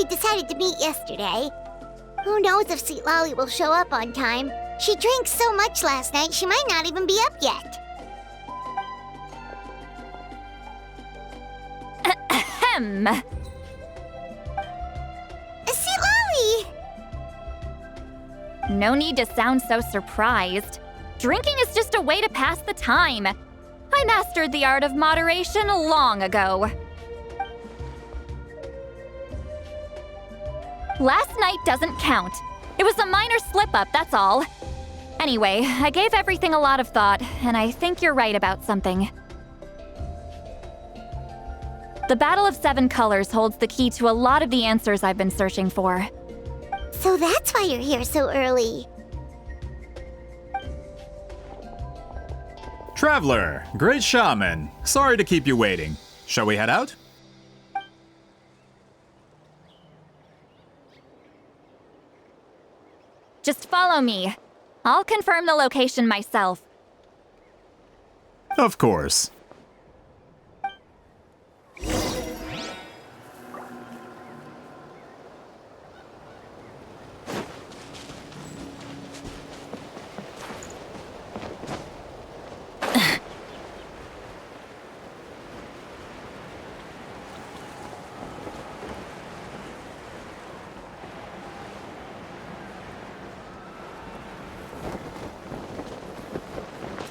we decided to meet yesterday. Who knows if Citlali will show up on time? She drank so much last night, she might not even be up yet. Ahem. Citlali! No need to sound so surprised. Drinking is just a way to pass the time. I mastered the art of moderation long ago. Last night doesn't count. It was a minor slip-up, that's all. Anyway, I gave everything a lot of thought, and I think you're right about something. The Battle of Seven Colors holds the key to a lot of the answers I've been searching for. So that's why you're here so early. Traveler, great shaman. Sorry to keep you waiting. Shall we head out? Just follow me. I'll confirm the location myself. Of course.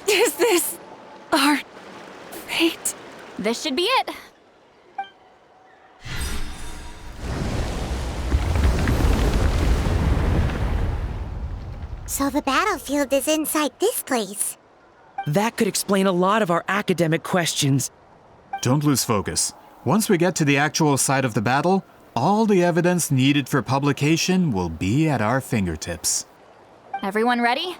Is this our fate? This should be it. So the battlefield is inside this place. That could explain a lot of our academic questions. Don't lose focus. Once we get to the actual site of the battle, all the evidence needed for publication will be at our fingertips. Everyone ready?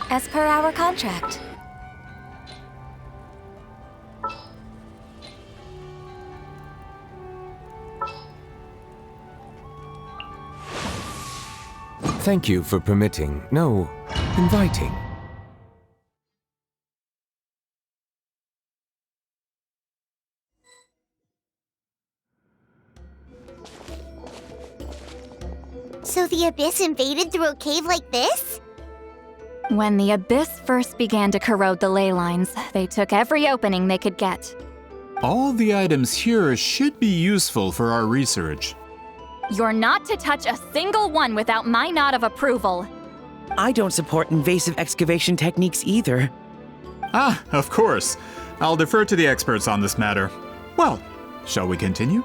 As per our contract. Thank you for permitting, no, inviting. So the Abyss invaded through a cave like this? When the Abyss first began to corrode the ley lines, they took every opening they could get. All the items here should be useful for our research. You're not to touch a single one without my nod of approval. I don't support invasive excavation techniques either. Ah, of course. I'll defer to the experts on this matter. Well, shall we continue?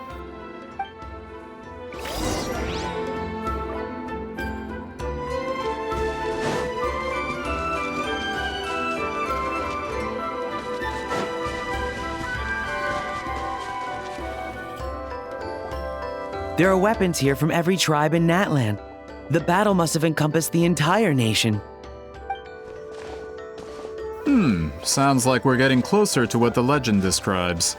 There are weapons here from every tribe in Natlan. The battle must have encompassed the entire nation. Sounds like we're getting closer to what the legend describes.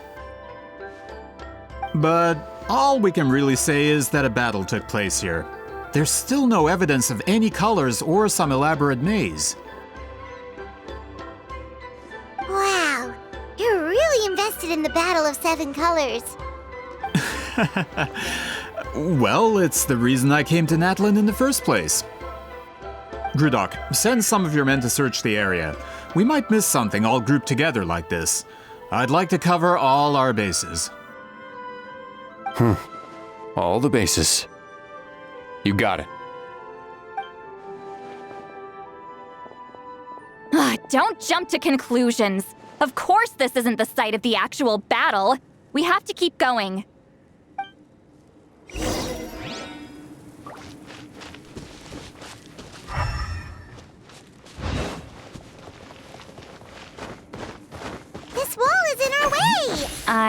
But all we can really say is that a battle took place here. There's still no evidence of any colors or some elaborate maze. Wow, you're really invested in the Battle of Seven Colors. Well, it's the reason I came to Natlan in the first place. Grudok, send some of your men to search the area. We might miss something all grouped together like this. I'd like to cover all our bases. All the bases. You got it. Don't jump to conclusions. Of course this isn't the site of the actual battle. We have to keep going. This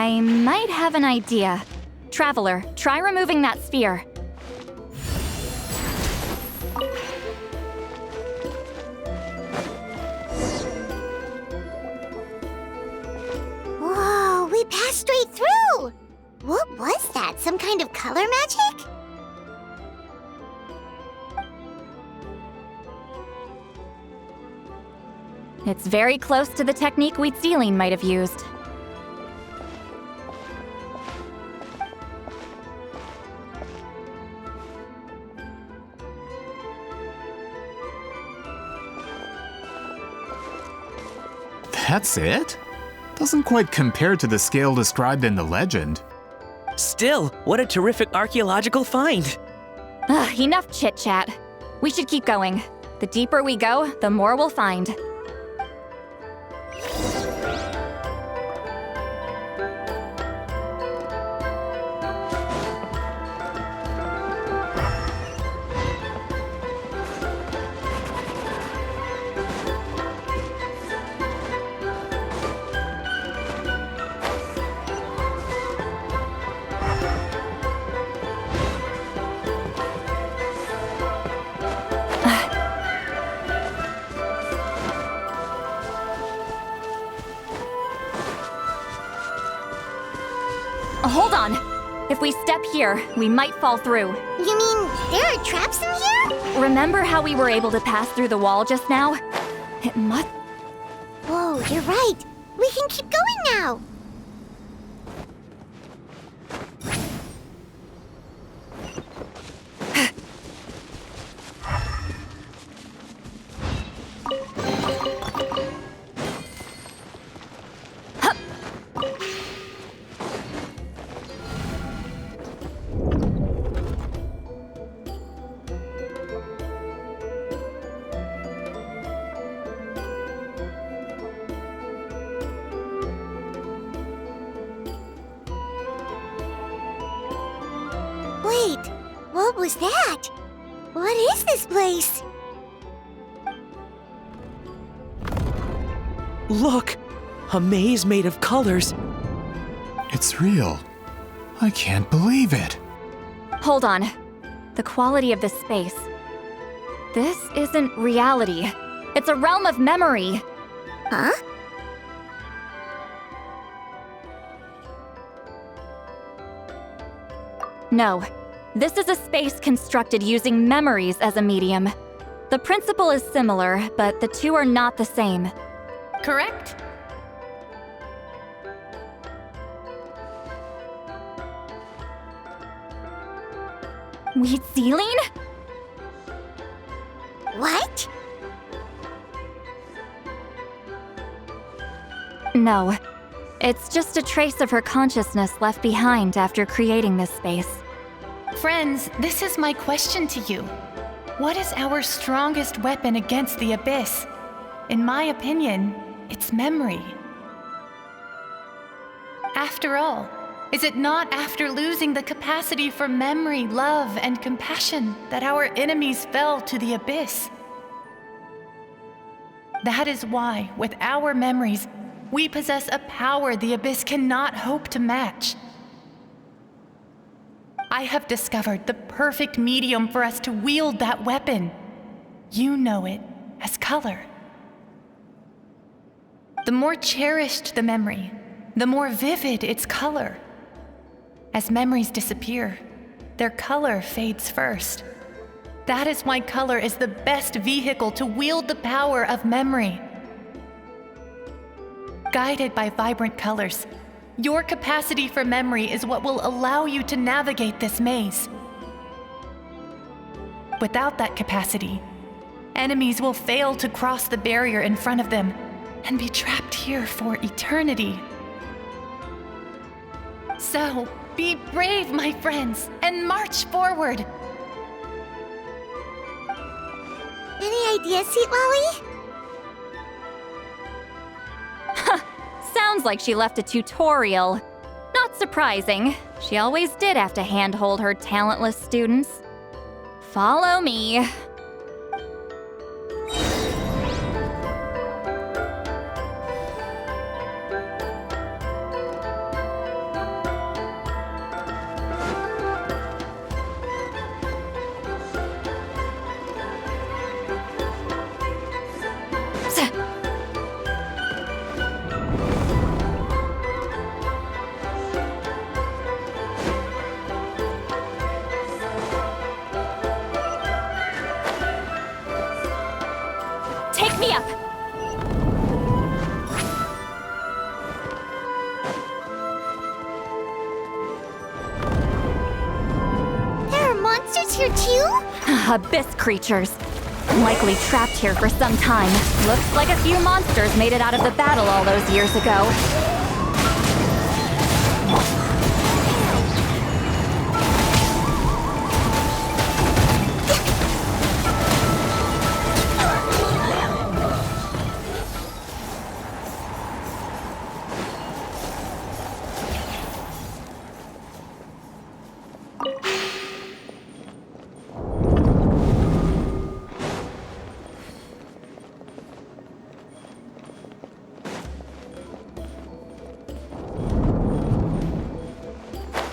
I might have an idea. Traveler, try removing that sphere. Whoa, we passed straight through! What was that? Some kind of color magic? It's very close to the technique Citlali might have used. That's it? Doesn't quite compare to the scale described in the legend. Still, what a terrific archaeological find! Enough chit-chat. We should keep going. The deeper we go, the more we'll find. Hold on! If we step here, we might fall through. You mean there are traps in here? Remember how we were able to pass through the wall just now? It must... Whoa, you're right. We can keep going now. Wait, what was that? What is this place? Look! A maze made of colors. It's real. I can't believe it. Hold on. The quality of this space. This isn't reality. It's a realm of memory. Huh? No. This is a space constructed using memories as a medium. The principle is similar, but the two are not the same. Correct? Citlali? What? No. It's just a trace of her consciousness left behind after creating this space. Friends, this is my question to you. What is our strongest weapon against the Abyss? In my opinion, it's memory. After all, is it not after losing the capacity for memory, love, and compassion that our enemies fell to the Abyss? That is why, with our memories, we possess a power the Abyss cannot hope to match. I have discovered the perfect medium for us to wield that weapon. You know it as color. The more cherished the memory, the more vivid its color. As memories disappear, their color fades first. That is why color is the best vehicle to wield the power of memory. Guided by vibrant colors, your capacity for memory is what will allow you to navigate this maze. Without that capacity, enemies will fail to cross the barrier in front of them and be trapped here for eternity. So, be brave, my friends, and march forward! Any ideas, Citlali? Sounds like she left a tutorial. Not surprising. She always did have to handhold her talentless students. Follow me. me up! There are monsters here too? Abyss creatures. Likely trapped here for some time. Looks like a few monsters made it out of the battle all those years ago.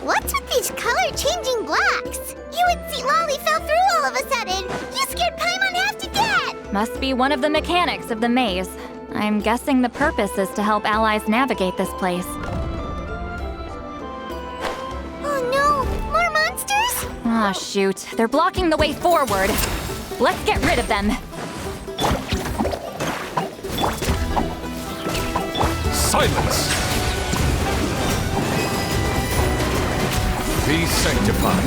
What's with these color-changing blocks? You and Citlali fell through all of a sudden. You scared Paimon half to death. Must be one of the mechanics of the maze. I'm guessing the purpose is to help allies navigate this place. Oh no, more monsters? Ah, shoot. They're blocking the way forward. Let's get rid of them. Silence! Be sanctified.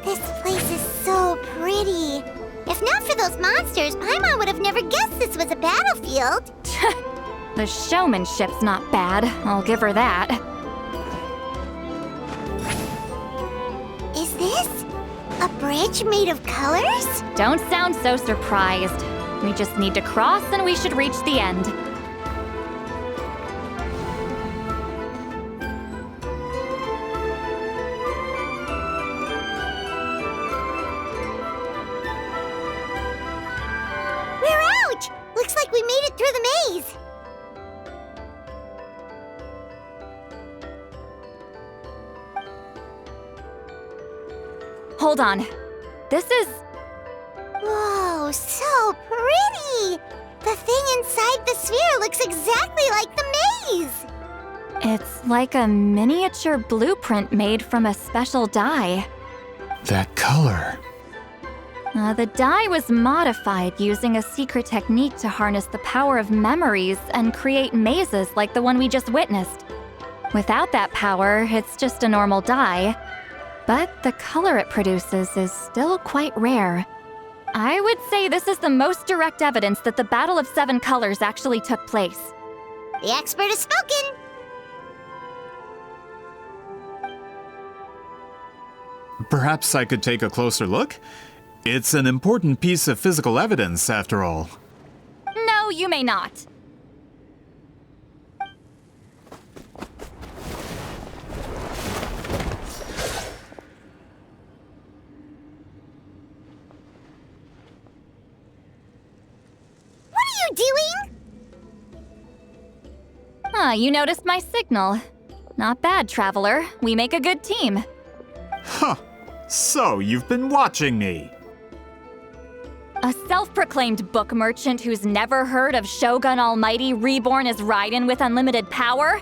This place is so pretty. If not for those monsters, Paimon would have never guessed this was a battlefield. The showmanship's not bad, I'll give her that. Is this a bridge made of colors? Don't sound so surprised. We just need to cross and we should reach the end. We're out! Looks like we made it through the maze. Hold on. This is... Whoa, so pretty! The thing inside the sphere looks exactly like the maze! It's like a miniature blueprint made from a special dye. That color. The dye was modified using a secret technique to harness the power of memories and create mazes like the one we just witnessed. Without that power, it's just a normal dye. But the color it produces is still quite rare. I would say this is the most direct evidence that the Battle of Seven Colors actually took place. The expert has spoken! Perhaps I could take a closer look? It's an important piece of physical evidence, after all. No, you may not. What are you doing? Ah, you noticed my signal. Not bad, Traveler. We make a good team. Huh. So, you've been watching me. A self-proclaimed book merchant who's never heard of Shogun Almighty reborn as Raiden with unlimited power?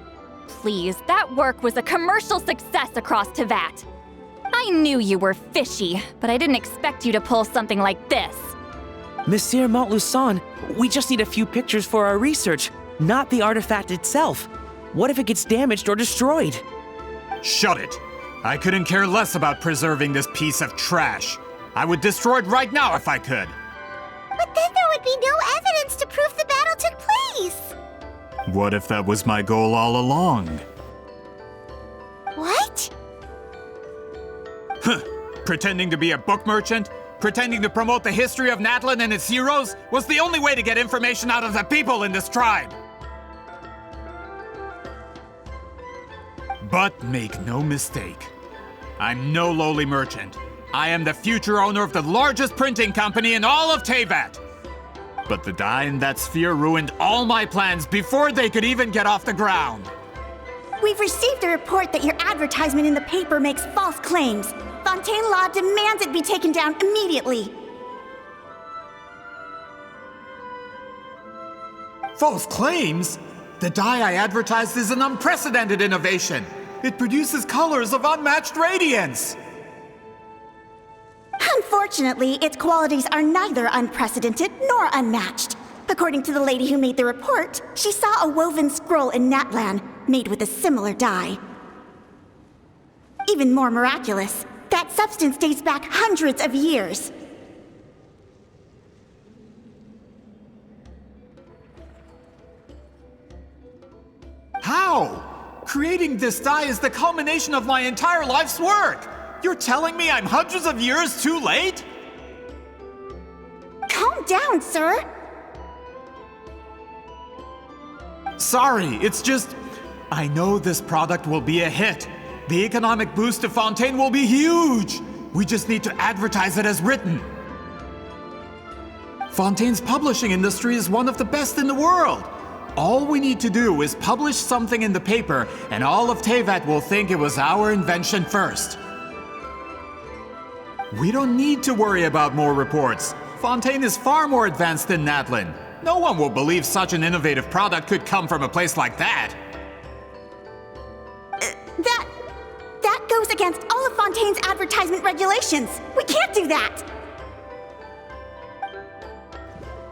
Please, that work was a commercial success across Tevat. I knew you were fishy, but I didn't expect you to pull something like this. Monsieur Montluçon, we just need a few pictures for our research, not the artifact itself. What if it gets damaged or destroyed? Shut it! I couldn't care less about preserving this piece of trash. I would destroy it right now if I could. But then there would be no evidence to prove the battle took place. What if that was my goal all along? What? Huh. Pretending to be a book merchant? Pretending to promote the history of Natlan and its heroes was the only way to get information out of the people in this tribe. But make no mistake, I'm no lowly merchant. I am the future owner of the largest printing company in all of Teyvat. But the dye in that sphere ruined all my plans before they could even get off the ground. We've received a report that your advertisement in the paper makes false claims. Fontaine Law demands it be taken down immediately. False claims? The dye I advertised is an unprecedented innovation. It produces colors of unmatched radiance. Unfortunately, its qualities are neither unprecedented nor unmatched. According to the lady who made the report, she saw a woven scroll in Natlan made with a similar dye. Even more miraculous, that substance dates back hundreds of years. How? Creating this dye is the culmination of my entire life's work. You're telling me I'm hundreds of years too late? Calm down, sir. Sorry, it's just... I know this product will be a hit. The economic boost to Fontaine will be huge. We just need to advertise it as written. Fontaine's publishing industry is one of the best in the world. All we need to do is publish something in the paper, and all of Teyvat will think it was our invention first. We don't need to worry about more reports. Fontaine is far more advanced than Natlan. No one will believe such an innovative product could come from a place like that. That goes against all of Fontaine's advertisement regulations. We can't do that.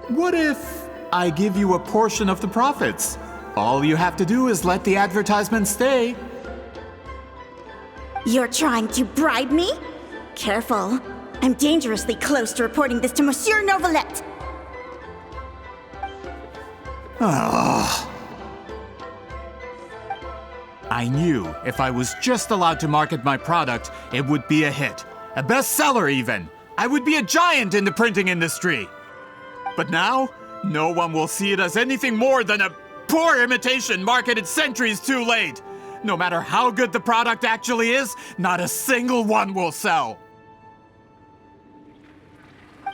What if I give you a portion of the profits? All you have to do is let the advertisement stay. You're trying to bribe me? Careful. I'm dangerously close to reporting this to Monsieur Novelette. Ugh. I knew if I was just allowed to market my product, it would be a hit. A bestseller even. I would be a giant in the printing industry. But now, no one will see it as anything more than a poor imitation marketed centuries too late. No matter how good the product actually is, not a single one will sell.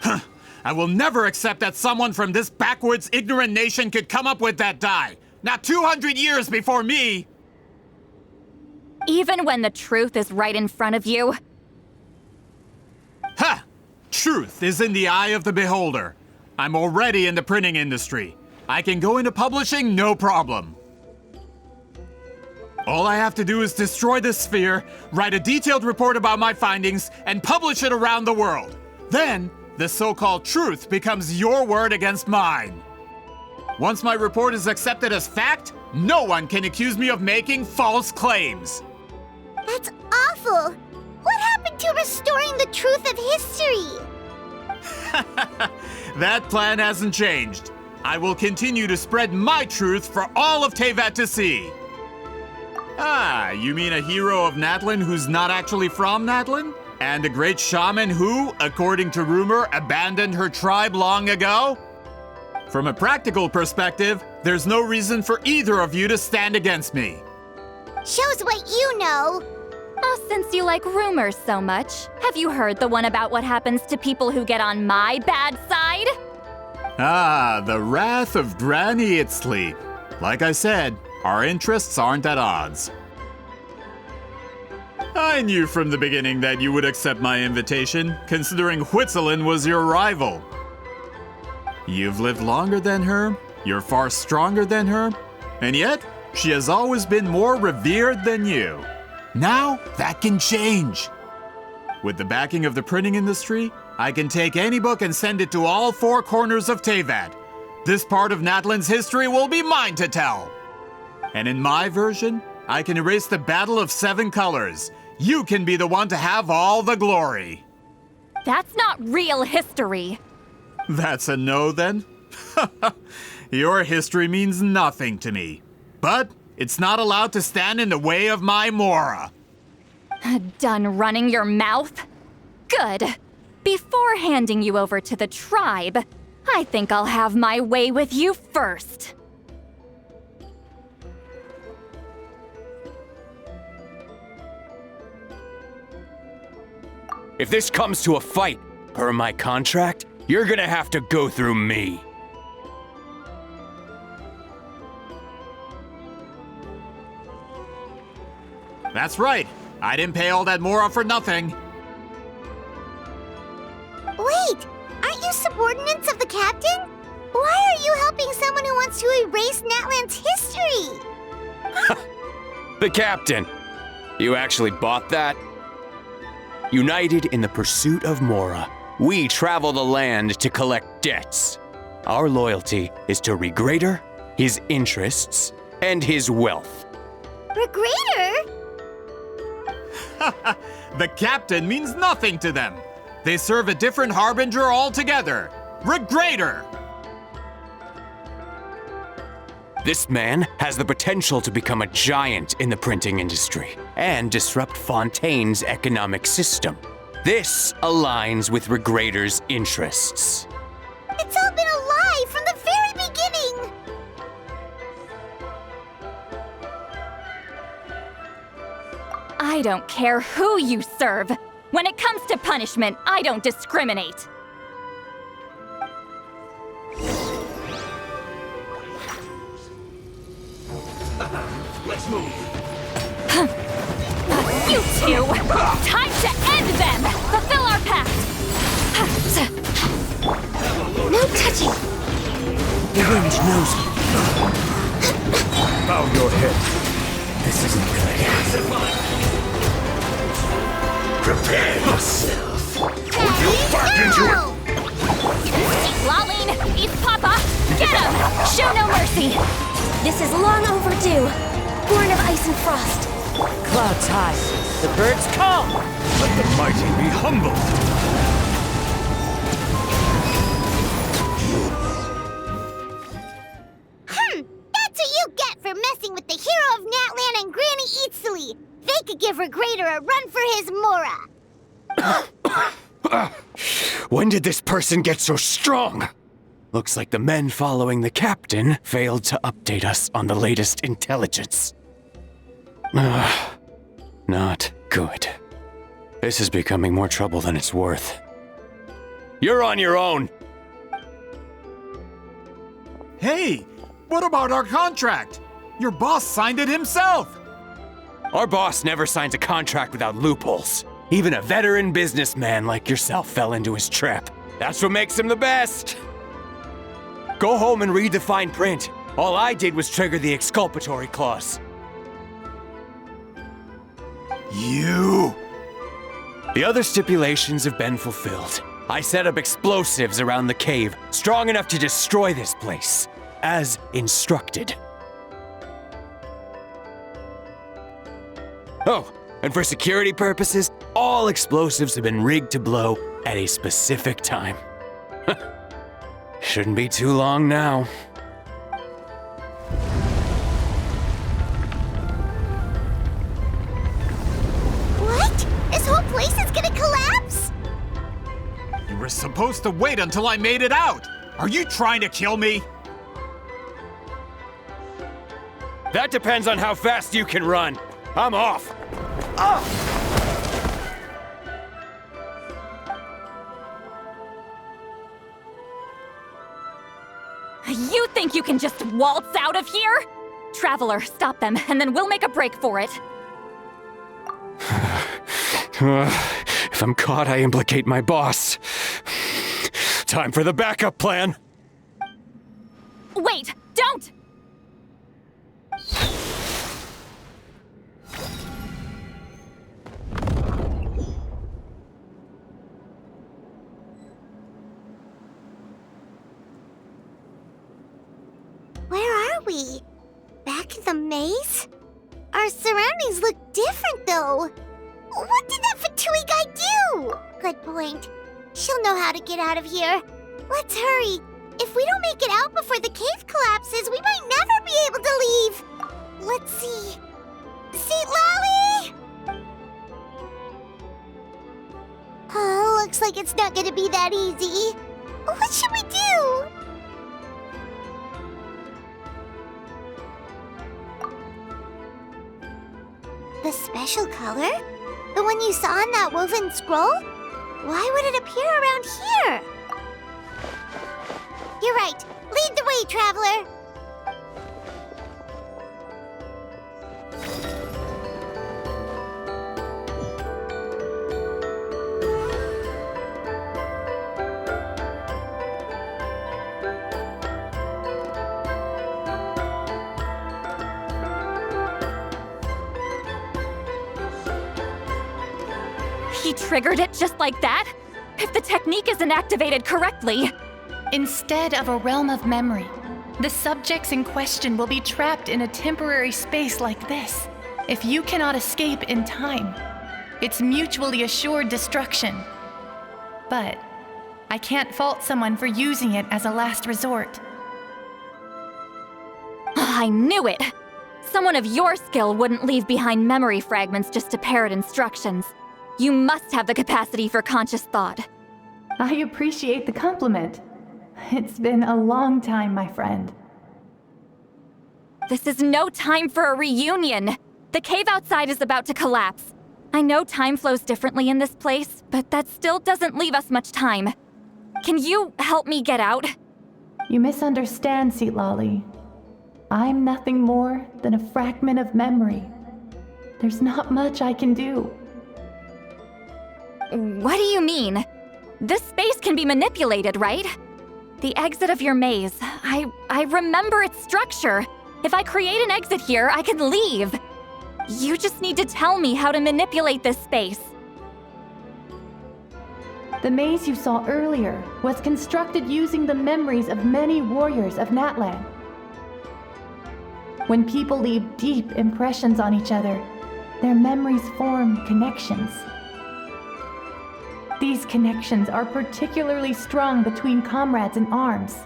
Huh. I will never accept that someone from this backwards, ignorant nation could come up with that dye. Not 200 years before me! Even when the truth is right in front of you? Ha! Truth is in the eye of the beholder. I'm already in the printing industry. I can go into publishing, no problem. All I have to do is destroy this sphere, write a detailed report about my findings, and publish it around the world. Then, the so-called truth becomes your word against mine. Once my report is accepted as fact, no one can accuse me of making false claims. That's awful. What happened to restoring the truth of history? That plan hasn't changed. I will continue to spread my truth for all of Teyvat to see. Ah, you mean a hero of Natlan who's not actually from Natlan? And a great shaman who, according to rumor, abandoned her tribe long ago? From a practical perspective, there's no reason for either of you to stand against me. Shows what you know. Oh, since you like rumors so much, have you heard the one about what happens to people who get on my bad side? Ah, the wrath of Granny Citlali. Like I said, our interests aren't at odds. I knew from the beginning that you would accept my invitation, considering Huitzilin was your rival. You've lived longer than her, you're far stronger than her, and yet, she has always been more revered than you. Now, that can change. With the backing of the printing industry, I can take any book and send it to all four corners of Teyvat. This part of Natlan's history will be mine to tell. And in my version, I can erase the Battle of 7 Colors. You can be the one to have all the glory. That's not real history. That's a no, then? Your history means nothing to me. But it's not allowed to stand in the way of my Mora. Done running your mouth? Good. Before handing you over to the tribe, I think I'll have my way with you first. If this comes to a fight, per my contract, you're gonna have to go through me. That's right. I didn't pay all that Mora for nothing. Wait, aren't you subordinates of the captain? Why are you helping someone who wants to erase Natlan's history? The captain. You actually bought that? United in the pursuit of Mora, we travel the land to collect debts. Our loyalty is to Regrader, his interests, and his wealth. Regrader? The captain means nothing to them. They serve a different harbinger altogether. Regrader! This man has the potential to become a giant in the printing industry and disrupt Fontaine's economic system. This aligns with Regrader's interests. It's all been a lie from the very beginning! I don't care who you serve. When it comes to punishment, I don't discriminate. Let's move. You two! Time to end them! Fulfill our pact! No touching! The wind knows me. Bow your head. This isn't good. Prepare yourself. Or you back into it. Citlali, eat Papa! Get him! Show no mercy! This is long overdue. Born of ice and frost. Clouds high. The birds call. Let the mighty be humble. That's what you get for messing with the hero of Natlan and Granny Citlali. They could give Regrader a run for his Mora. When did this person get so strong? Looks like the men following the captain failed to update us on the latest intelligence. Not good. This is becoming more trouble than it's worth. You're on your own! Hey, what about our contract? Your boss signed it himself! Our boss never signs a contract without loopholes. Even a veteran businessman like yourself fell into his trap. That's what makes him the best! Go home and read the fine print. All I did was trigger the exculpatory clause. You! The other stipulations have been fulfilled. I set up explosives around the cave, strong enough to destroy this place, as instructed. Oh, and for security purposes, all explosives have been rigged to blow at a specific time. Shouldn't be too long now. What? This whole place is gonna collapse? You were supposed to wait until I made it out! Are you trying to kill me? That depends on how fast you can run. I'm off. You think you can just waltz out of here? Traveler, stop them, and then we'll make a break for it. If I'm caught, I implicate my boss. Time for the backup plan. Wait, don't! Where are we? Back in the maze? Our surroundings look different, though. What did that Fatui guy do? Good point. She'll know how to get out of here. Let's hurry. If we don't make it out before the cave collapses, we might never be able to leave. Let's see. Citlali! Oh, looks like it's not gonna be that easy. What should we do? The special color? The one you saw in that woven scroll? Why would it appear around here? You're right. Lead the way, traveler. He triggered it just like that? If the technique isn't activated correctly. Instead of a realm of memory, the subjects in question will be trapped in a temporary space like this. If you cannot escape in time, it's mutually assured destruction. But I can't fault someone for using it as a last resort. I knew it! Someone of your skill wouldn't leave behind memory fragments just to parrot instructions. You must have the capacity for conscious thought. I appreciate the compliment. It's been a long time, my friend. This is no time for a reunion. The cave outside is about to collapse. I know time flows differently in this place, but that still doesn't leave us much time. Can you help me get out? You misunderstand, Citlali. I'm nothing more than a fragment of memory. There's not much I can do. What do you mean? This space can be manipulated, right? The exit of your maze. I remember its structure. If I create an exit here, I can leave. You just need to tell me how to manipulate this space. The maze you saw earlier was constructed using the memories of many warriors of Natlan. When people leave deep impressions on each other, their memories form connections. These connections are particularly strong between comrades in arms.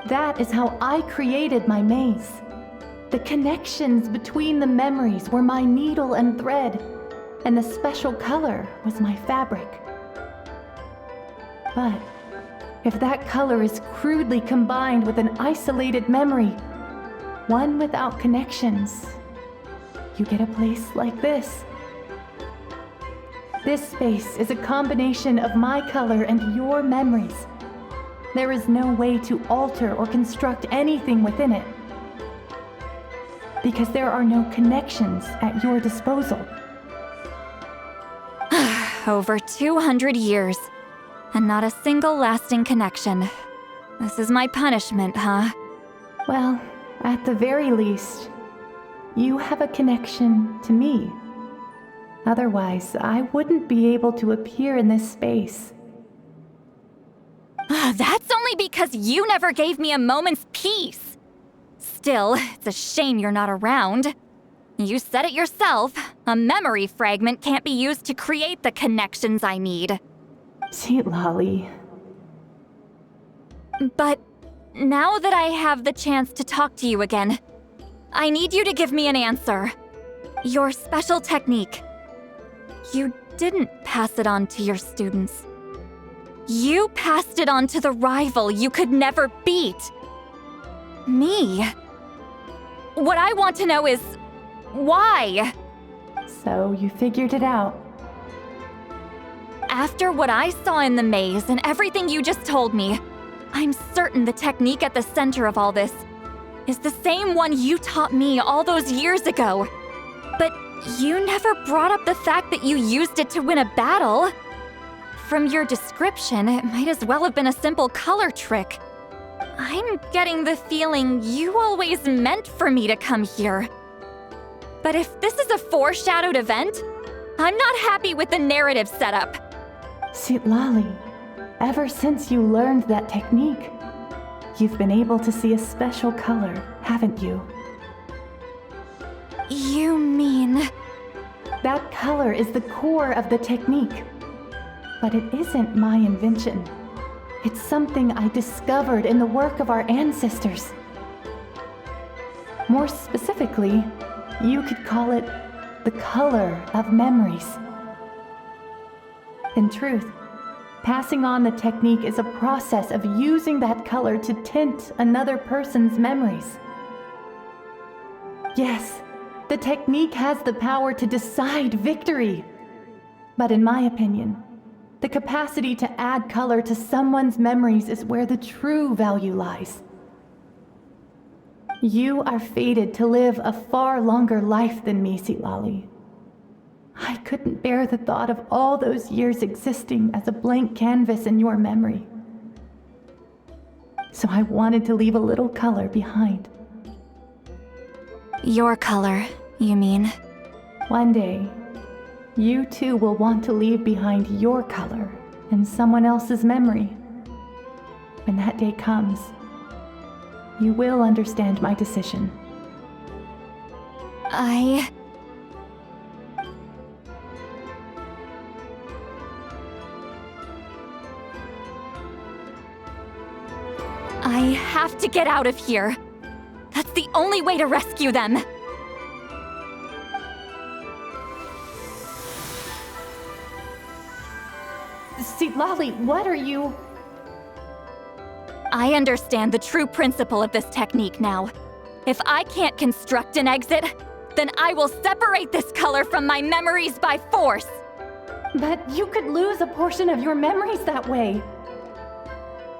That is how I created my maze. The connections between the memories were my needle and thread, and the special color was my fabric. But if that color is crudely combined with an isolated memory, one without connections, you get a place like this. This space is a combination of my color and your memories. There is no way to alter or construct anything within it, because there are no connections at your disposal. Over 200 years, and not a single lasting connection. This is my punishment, huh? Well, at the very least, you have a connection to me. Otherwise, I wouldn't be able to appear in this space. That's only because you never gave me a moment's peace. Still, it's a shame you're not around. You said it yourself. A memory fragment can't be used to create the connections I need. Citlali. But now that I have the chance to talk to you again, I need you to give me an answer. Your special technique. You didn't pass it on to your students. You passed it on to the rival you could never beat. Me. What I want to know is, why? So you figured it out. After what I saw in the maze and everything you just told me, I'm certain the technique at the center of all this is the same one you taught me all those years ago. But you never brought up the fact that you used it to win a battle. From your description, it might as well have been a simple color trick. I'm getting the feeling you always meant for me to come here. But if this is a foreshadowed event, I'm not happy with the narrative setup. Citlali, ever since you learned that technique, you've been able to see a special color, haven't you? You mean... That color is the core of the technique. But it isn't my invention. It's something I discovered in the work of our ancestors. More specifically, you could call it the color of memories. In truth, passing on the technique is a process of using that color to tint another person's memories. Yes, the technique has the power to decide victory. But in my opinion, the capacity to add color to someone's memories is where the true value lies. You are fated to live a far longer life than me, Citlali. I couldn't bear the thought of all those years existing as a blank canvas in your memory. So I wanted to leave a little color behind. Your color, you mean? One day, you too will want to leave behind your color in someone else's memory. When that day comes, you will understand my decision. I have to get out of here. That's the only way to rescue them. Citlali, what are you? I understand the true principle of this technique now. If I can't construct an exit, then I will separate this color from my memories by force. But you could lose a portion of your memories that way.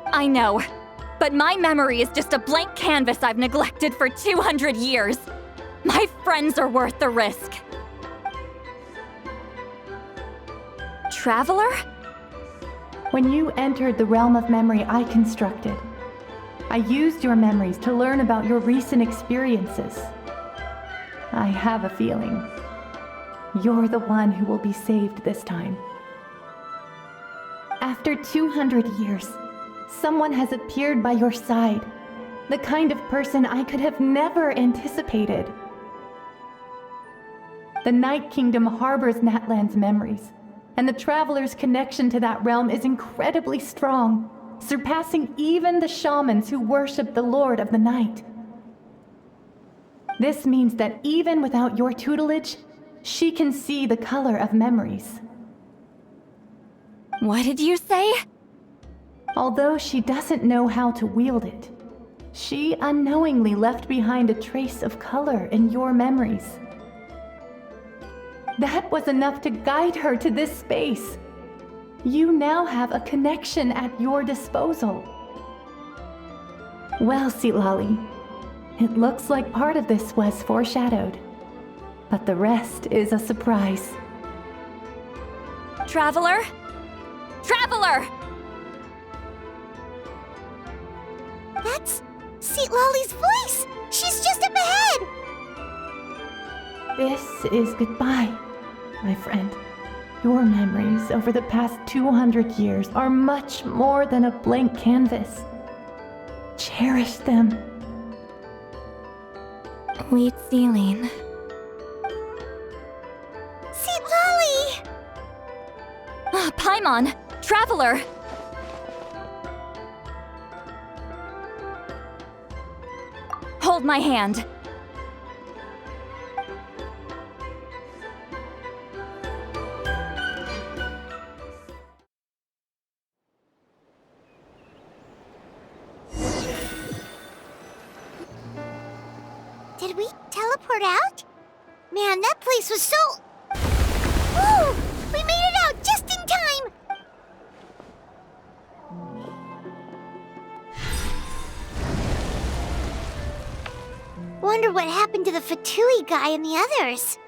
I know, but my memory is just a blank canvas I've neglected for 200 years. My friends are worth the risk. Traveler? When you entered the realm of memory I constructed, I used your memories to learn about your recent experiences. I have a feeling you're the one who will be saved this time. After 200 years, someone has appeared by your side, the kind of person I could have never anticipated. The Night Kingdom harbors Natlan's memories, and the Traveler's connection to that realm is incredibly strong, surpassing even the shamans who worship the Lord of the Night. This means that even without your tutelage, she can see the color of memories. What did you say? Although she doesn't know how to wield it, she unknowingly left behind a trace of color in your memories. That was enough to guide her to this space. You now have a connection at your disposal. Well, Citlali, it looks like part of this was foreshadowed, but the rest is a surprise. Traveler? Traveler! That's Citlali's voice! She's just up ahead! This is goodbye, my friend. Your memories over the past 200 years are much more than a blank canvas. Cherish them. Wheat ceiling. Citlali! Paimon! Traveler! Hold my hand. Did we teleport out? Man, that place was so... Woo! We made it out just in time! Wonder what happened to the Fatui guy and the others.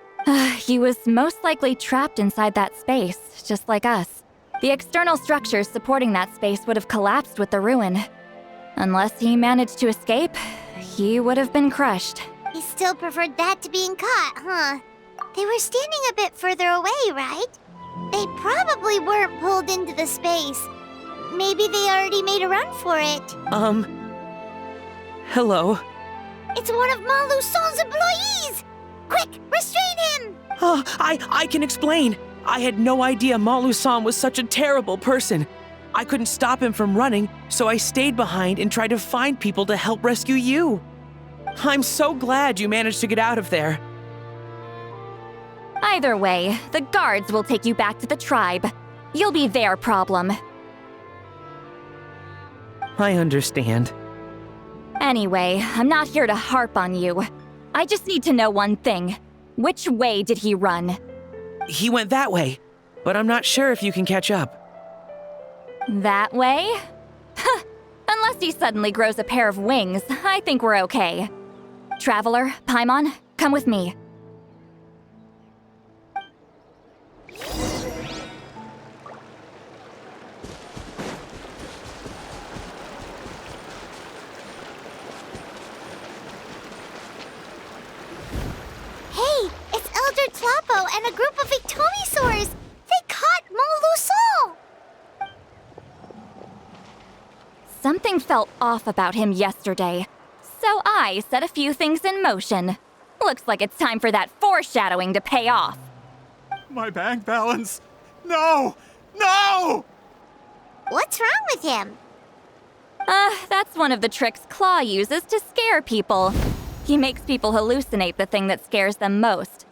He was most likely trapped inside that space, just like us. The external structures supporting that space would have collapsed with the ruin. Unless he managed to escape, he would have been crushed. He still preferred that to being caught, huh? They were standing a bit further away, right? They probably weren't pulled into the space. Maybe they already made a run for it. Hello? It's one of Maluson's employees! Quick, restrain him! I can explain. I had no idea Malu-san was such a terrible person. I couldn't stop him from running, so I stayed behind and tried to find people to help rescue you. I'm so glad you managed to get out of there. Either way, the guards will take you back to the tribe. You'll be their problem. I understand. Anyway, I'm not here to harp on you. I just need to know one thing. Which way did he run? He went that way. but I'm not sure if you can catch up. That way? Unless he suddenly grows a pair of wings, I think we're okay. Traveler, Paimon, come with me. Hey, it's Elder Tlapo and a group of Ictomisaurs! They caught Molusol! Something felt off about him yesterday, so I set a few things in motion. Looks like it's time for that foreshadowing to pay off. My bank balance! No! No! What's wrong with him? That's one of the tricks Claw uses to scare people. He makes people hallucinate the thing that scares them most.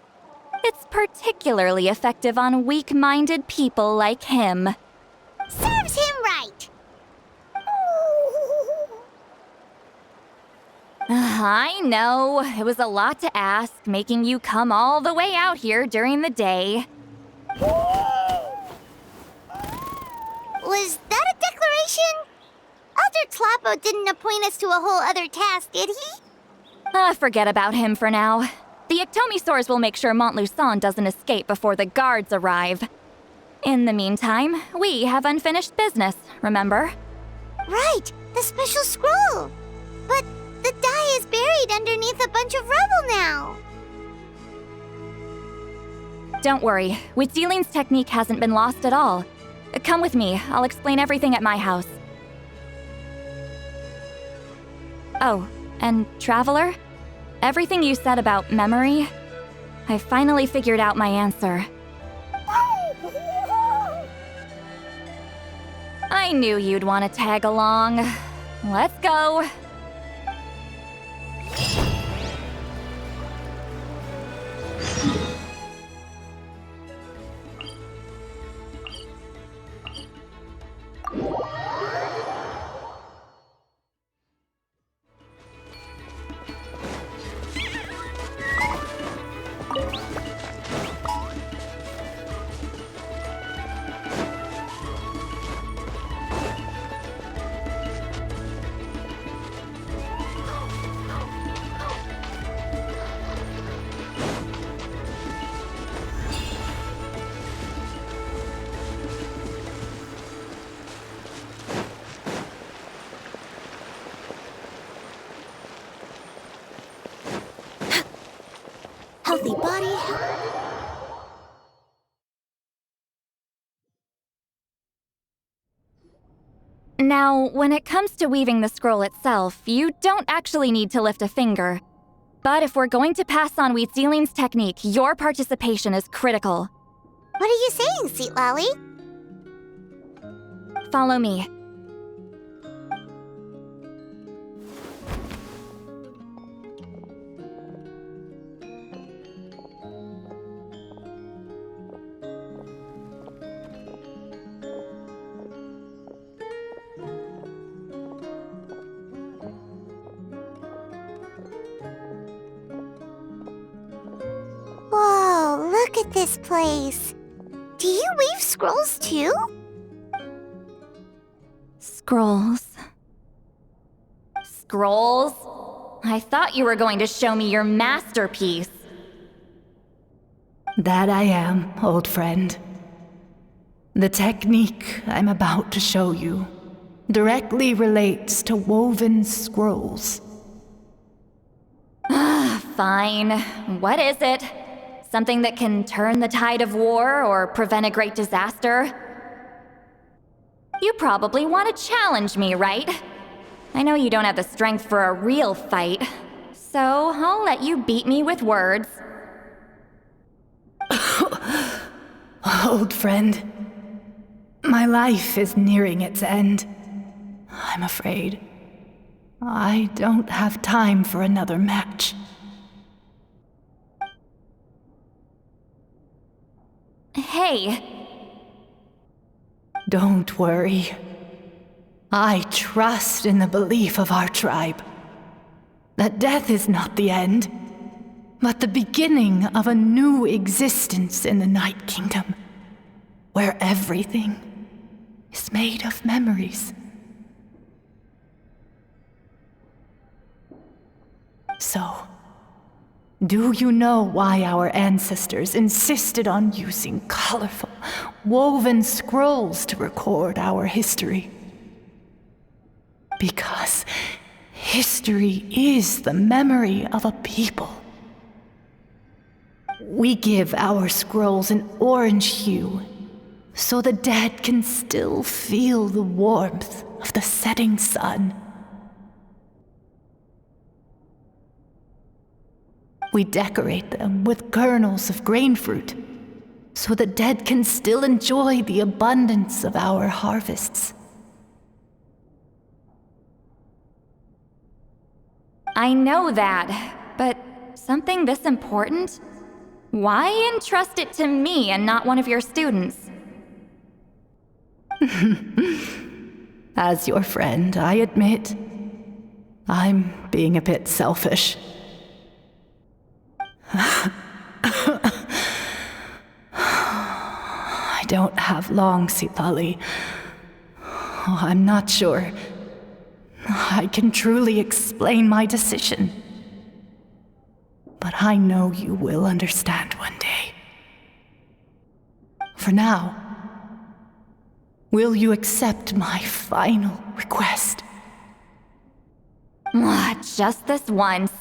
It's particularly effective on weak-minded people like him. Serves him right! I know, it was a lot to ask, making you come all the way out here during the day. Was that a declaration? Elder Tlapo didn't appoint us to a whole other task, did he? Forget about him for now. The Ictomisaurs will make sure Montluçon doesn't escape before the guards arrive. In the meantime, we have unfinished business, remember? Right, the special scroll. But the die is buried underneath a bunch of rubble now. Don't worry, Witzeline's technique hasn't been lost at all. Come with me, I'll explain everything at my house. Oh, and Traveler? Everything you said about memory, I finally figured out my answer. I knew you'd want to tag along. Let's go. Healthy body. Now, when it comes to weaving the scroll itself, you don't actually need to lift a finger. But if we're going to pass on Witzeline's technique, your participation is critical. What are you saying, Citlali? Follow me. Whoa, look at this place. Do you weave scrolls too? Scrolls. Scrolls? I thought you were going to show me your masterpiece. That I am, old friend. The technique I'm about to show you directly relates to woven scrolls. Fine. What is it? Something that can turn the tide of war or prevent a great disaster? You probably want to challenge me, right? I know you don't have the strength for a real fight, so I'll let you beat me with words. Old friend, my life is nearing its end. I'm afraid I don't have time for another match. Hey. Don't worry. I trust in the belief of our tribe that death is not the end, but the beginning of a new existence in the Night Kingdom. where everything is made of memories. So, do you know why our ancestors insisted on using colorful, woven scrolls to record our history? Because history is the memory of a people. We give our scrolls an orange hue, so the dead can still feel the warmth of the setting sun. We decorate them with kernels of grain fruit, so the dead can still enjoy the abundance of our harvests. I know that, but something this important? Why entrust it to me and not one of your students? As your friend, I admit, I'm being a bit selfish. I don't have long, Citlali. I'm not sure I can truly explain my decision. But I know you will understand one day. For now, will you accept my final request? Just this once.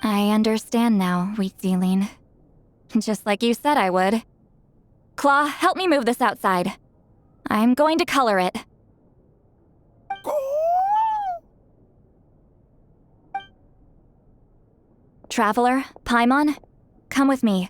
I understand now, Wheatsealing. Just like you said I would. Claw, help me move this outside. I'm going to color it. Traveler, Paimon, come with me.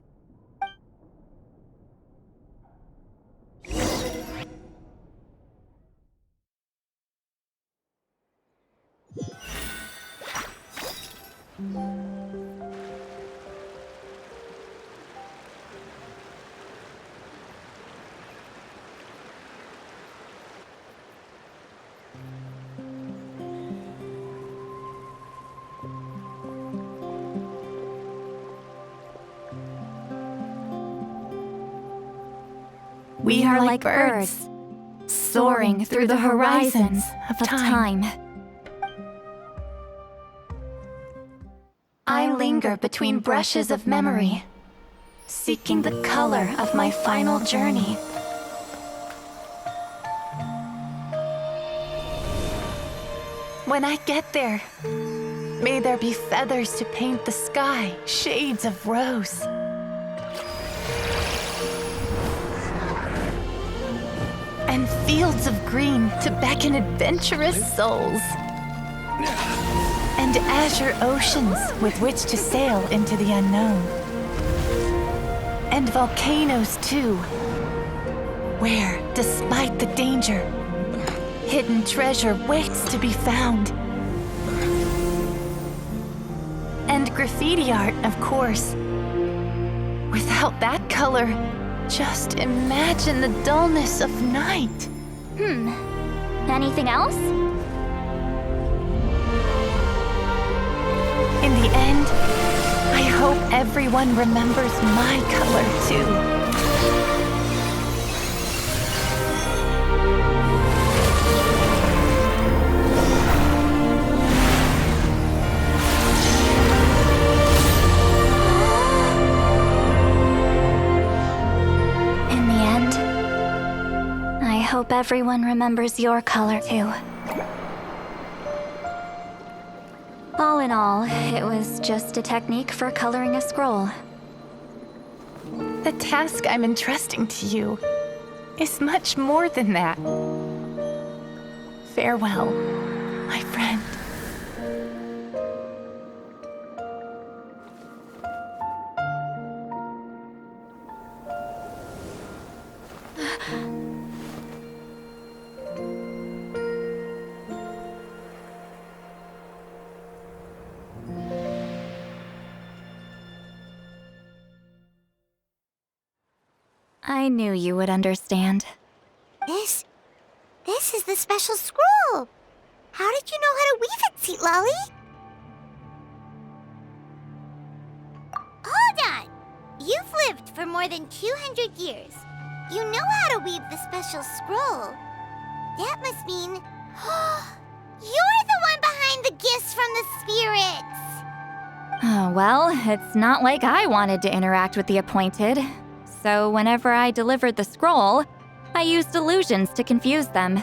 We are like birds, soaring through the horizons of time. I linger between brushes of memory, seeking the color of my final journey. When I get there, may there be feathers to paint the sky, shades of rose. And fields of green to beckon adventurous souls. And azure oceans with which to sail into the unknown. And volcanoes too, where, despite the danger, hidden treasure waits to be found. And graffiti art, of course. Without that color, just imagine the dullness of night. Anything else? In the end, I hope everyone remembers my color too. I hope everyone remembers your color too. All in all, it was just a technique for coloring a scroll. The task I'm entrusting to you is much more than that. Farewell, my friend. I knew you would understand. This is the special scroll. How did you know how to weave it, Citlali? Hold on. You've lived for more than 200 years. You know how to weave the special scroll. That must mean... you're the one behind the gifts from the spirits! Well, it's not like I wanted to interact with the appointed. So whenever I delivered the scroll, I used illusions to confuse them.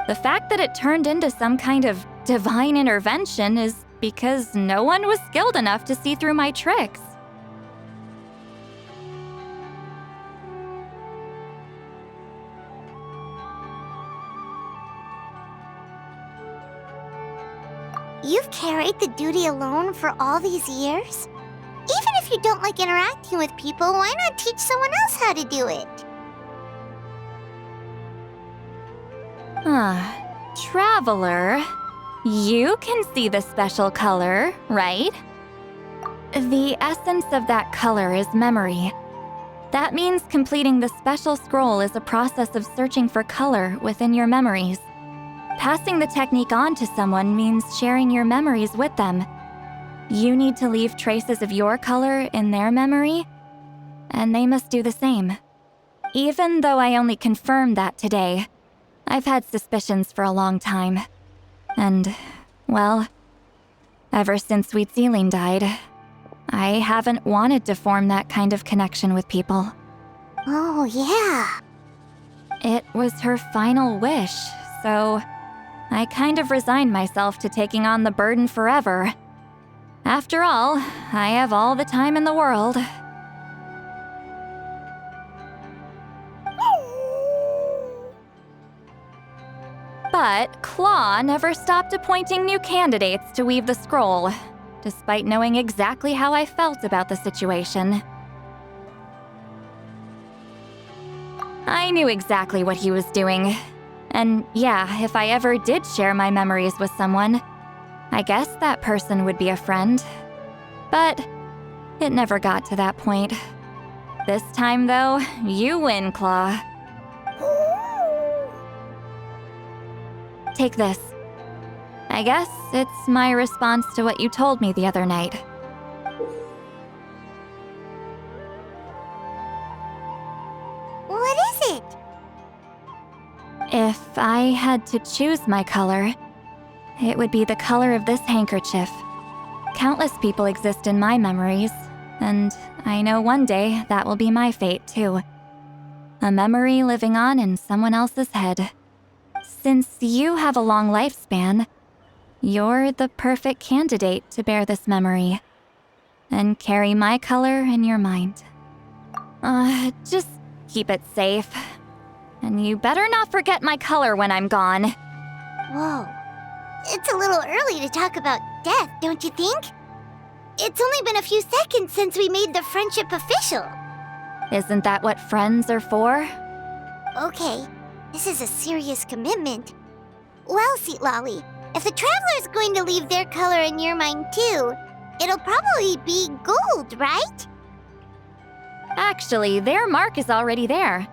The fact that it turned into some kind of divine intervention is because no one was skilled enough to see through my tricks. You've carried the duty alone for all these years? Even if you don't like interacting with people, why not teach someone else how to do it? Traveler, you can see the special color, right? The essence of that color is memory. That means completing the special scroll is a process of searching for color within your memories. Passing the technique on to someone means sharing your memories with them. You need to leave traces of your color in their memory, and they must do the same. Even though I only confirmed that today, I've had suspicions for a long time. And, well, ever since Citlali died, I haven't wanted to form that kind of connection with people. Oh, yeah. It was her final wish, so I kind of resigned myself to taking on the burden forever. After all, I have all the time in the world. But Claw never stopped appointing new candidates to weave the scroll, despite knowing exactly how I felt about the situation. I knew exactly what he was doing. And yeah, if I ever did share my memories with someone, I guess that person would be a friend. But it never got to that point. This time, though, you win, Claw. Take this. I guess it's my response to what you told me the other night. What is it? If I had to choose my color, it would be the color of this handkerchief. Countless people exist in my memories, and I know one day that will be my fate too. A memory living on in someone else's head. Since you have a long lifespan, you're the perfect candidate to bear this memory and carry my color in your mind. Just keep it safe. And you better not forget my color when I'm gone. Whoa. It's a little early to talk about death, don't you think? It's only been a few seconds since we made the friendship official. Isn't that what friends are for? Okay, this is a serious commitment. Well, Citlali, if the Traveler's going to leave their color in your mind too, it'll probably be gold, right? Actually, their mark is already there.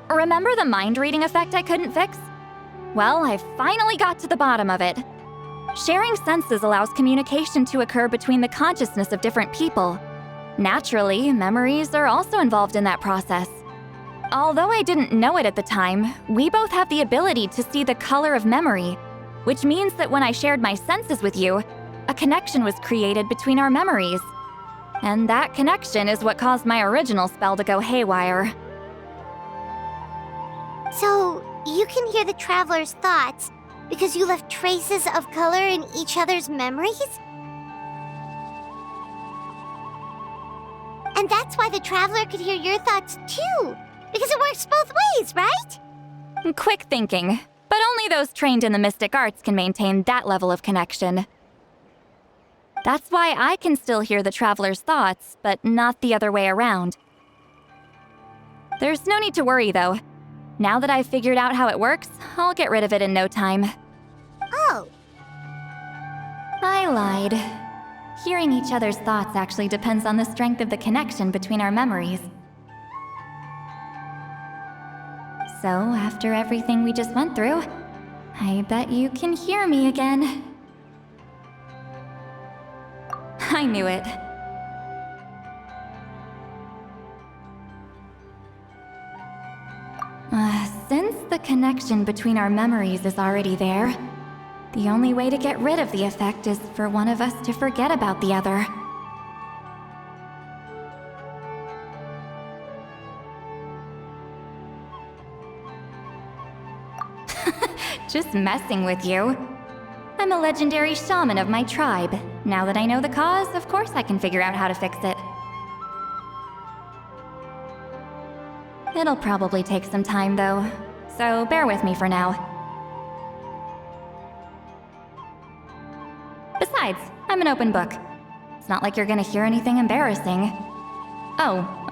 Remember the mind-reading effect I couldn't fix? Well, I finally got to the bottom of it. Sharing senses allows communication to occur between the consciousness of different people. Naturally, memories are also involved in that process. Although I didn't know it at the time, we both have the ability to see the color of memory, which means that when I shared my senses with you, a connection was created between our memories. And that connection is what caused my original spell to go haywire. So, you can hear the Traveler's thoughts because you left traces of color in each other's memories? And that's why the Traveler could hear your thoughts too, because it works both ways, right? Quick thinking, but only those trained in the mystic arts can maintain that level of connection. That's why I can still hear the Traveler's thoughts, but not the other way around. There's no need to worry, though. Now that I've figured out how it works, I'll get rid of it in no time. Oh. I lied. Hearing each other's thoughts actually depends on the strength of the connection between our memories. So, after everything we just went through, I bet you can hear me again. I knew it. since the connection between our memories is already there, the only way to get rid of the effect is for one of us to forget about the other. Just messing with you. I'm a legendary shaman of my tribe. Now that I know the cause, of course I can figure out how to fix it. It'll probably take some time though, so bear with me for now. Besides, I'm an open book. It's not like you're gonna hear anything embarrassing. Oh,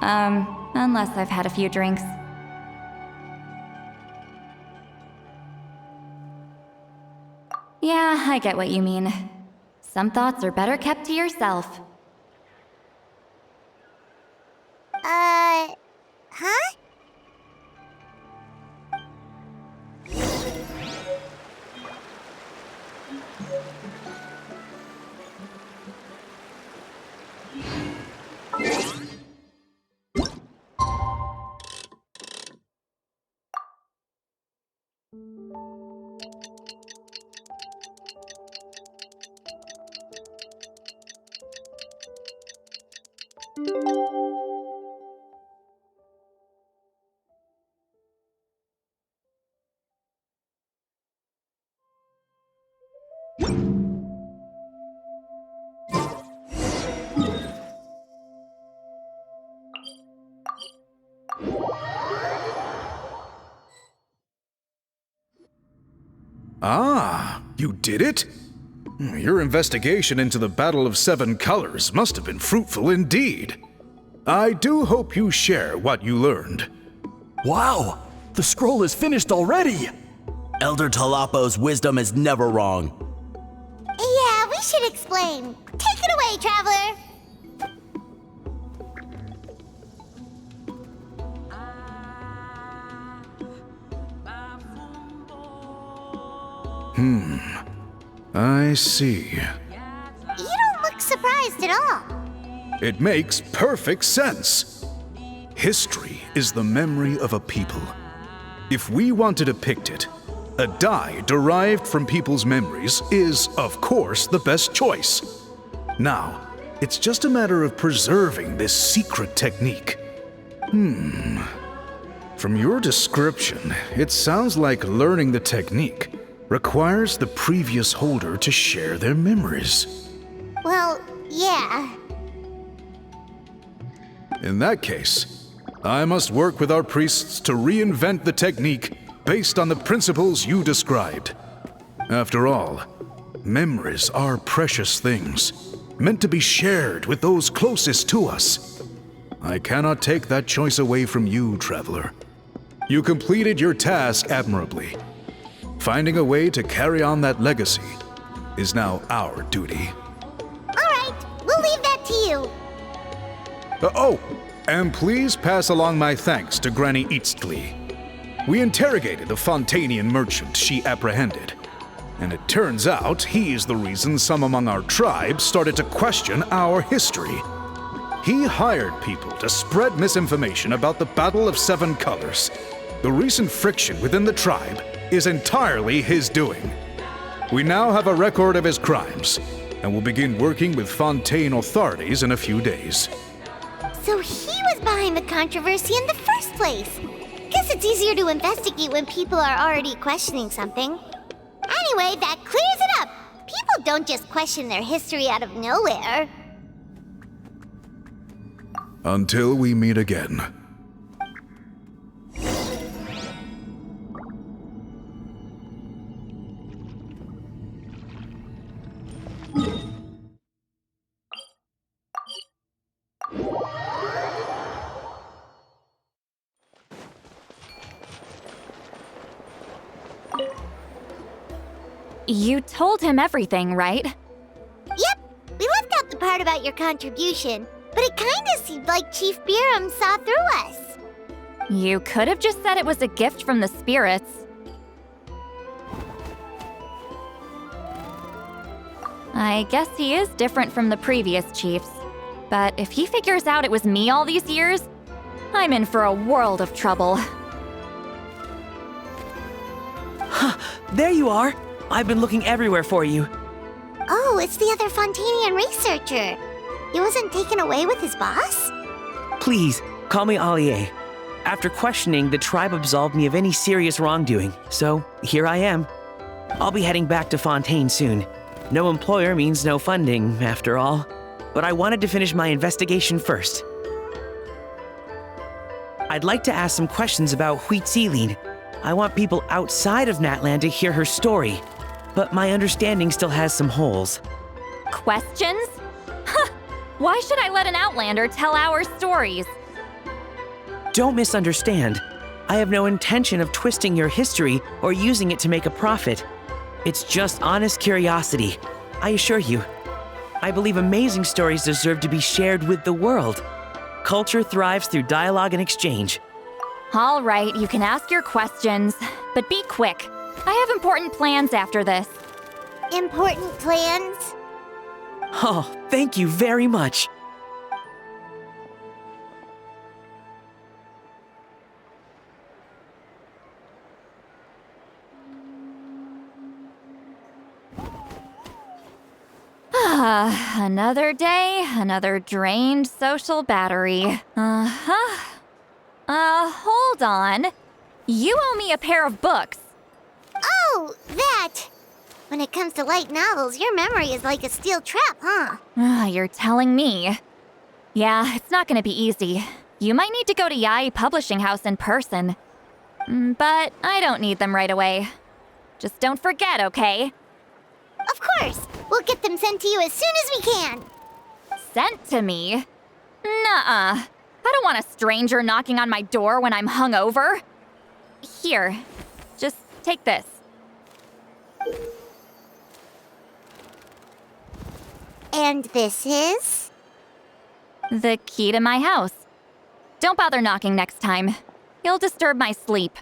unless I've had a few drinks. Yeah, I get what you mean. Some thoughts are better kept to yourself. Huh? Ah, you did it? Your investigation into the Battle of Seven Colors must have been fruitful indeed. I do hope you share what you learned. Wow! The scroll is finished already! Elder Talapo's wisdom is never wrong. Yeah, we should explain. Take it away, Traveler! I see. You don't look surprised at all. It makes perfect sense. History is the memory of a people. If we want to depict it, a dye derived from people's memories is, of course, the best choice. Now, it's just a matter of preserving this secret technique. From your description, it sounds like learning the technique requires the previous holder to share their memories. Well, yeah. In that case, I must work with our priests to reinvent the technique based on the principles you described. After all, memories are precious things, meant to be shared with those closest to us. I cannot take that choice away from you, Traveler. You completed your task admirably. Finding a way to carry on that legacy is now our duty. All right, we'll leave that to you. And please pass along my thanks to Granny Citlali. We interrogated the Fontanian merchant she apprehended, and it turns out he's the reason some among our tribe started to question our history. He hired people to spread misinformation about the Battle of Seven Colors. The recent friction within the tribe is entirely his doing. We now have a record of his crimes, and will begin working with Fontaine authorities in a few days. So he was behind the controversy in the first place. Guess it's easier to investigate when people are already questioning something. Anyway, that clears it up. People don't just question their history out of nowhere. Until we meet again. You told him everything, right? Yep, we left out the part about your contribution, but it kinda seemed like Chief Biram saw through us. You could have just said it was a gift from the spirits. I guess he is different from the previous chiefs. But if he figures out it was me all these years, I'm in for a world of trouble. There you are! I've been looking everywhere for you. Oh, it's the other Fontanian researcher. He wasn't taken away with his boss? Please, call me Allier. After questioning, the tribe absolved me of any serious wrongdoing, so here I am. I'll be heading back to Fontaine soon. No employer means no funding, after all. But I wanted to finish my investigation first. I'd like to ask some questions about Citlali. I want people outside of Natlan to hear her story, but my understanding still has some holes. Questions? Why should I let an Outlander tell our stories? Don't misunderstand. I have no intention of twisting your history or using it to make a profit. It's just honest curiosity, I assure you. I believe amazing stories deserve to be shared with the world. Culture thrives through dialogue and exchange. All right, you can ask your questions, but be quick. I have important plans after this. Important plans? Oh, thank you very much. Another day, another drained social battery. Hold on. You owe me a pair of books. Oh, that! When it comes to light novels, your memory is like a steel trap, huh? You're telling me. Yeah, it's not gonna be easy. You might need to go to Yai Publishing House in person. But I don't need them right away. Just don't forget, okay? Of course! We'll get them sent to you as soon as we can! Sent to me? Nuh-uh. I don't want a stranger knocking on my door when I'm hungover. Here, just take this. And this is? The key to my house. Don't bother knocking next time. You'll disturb my sleep.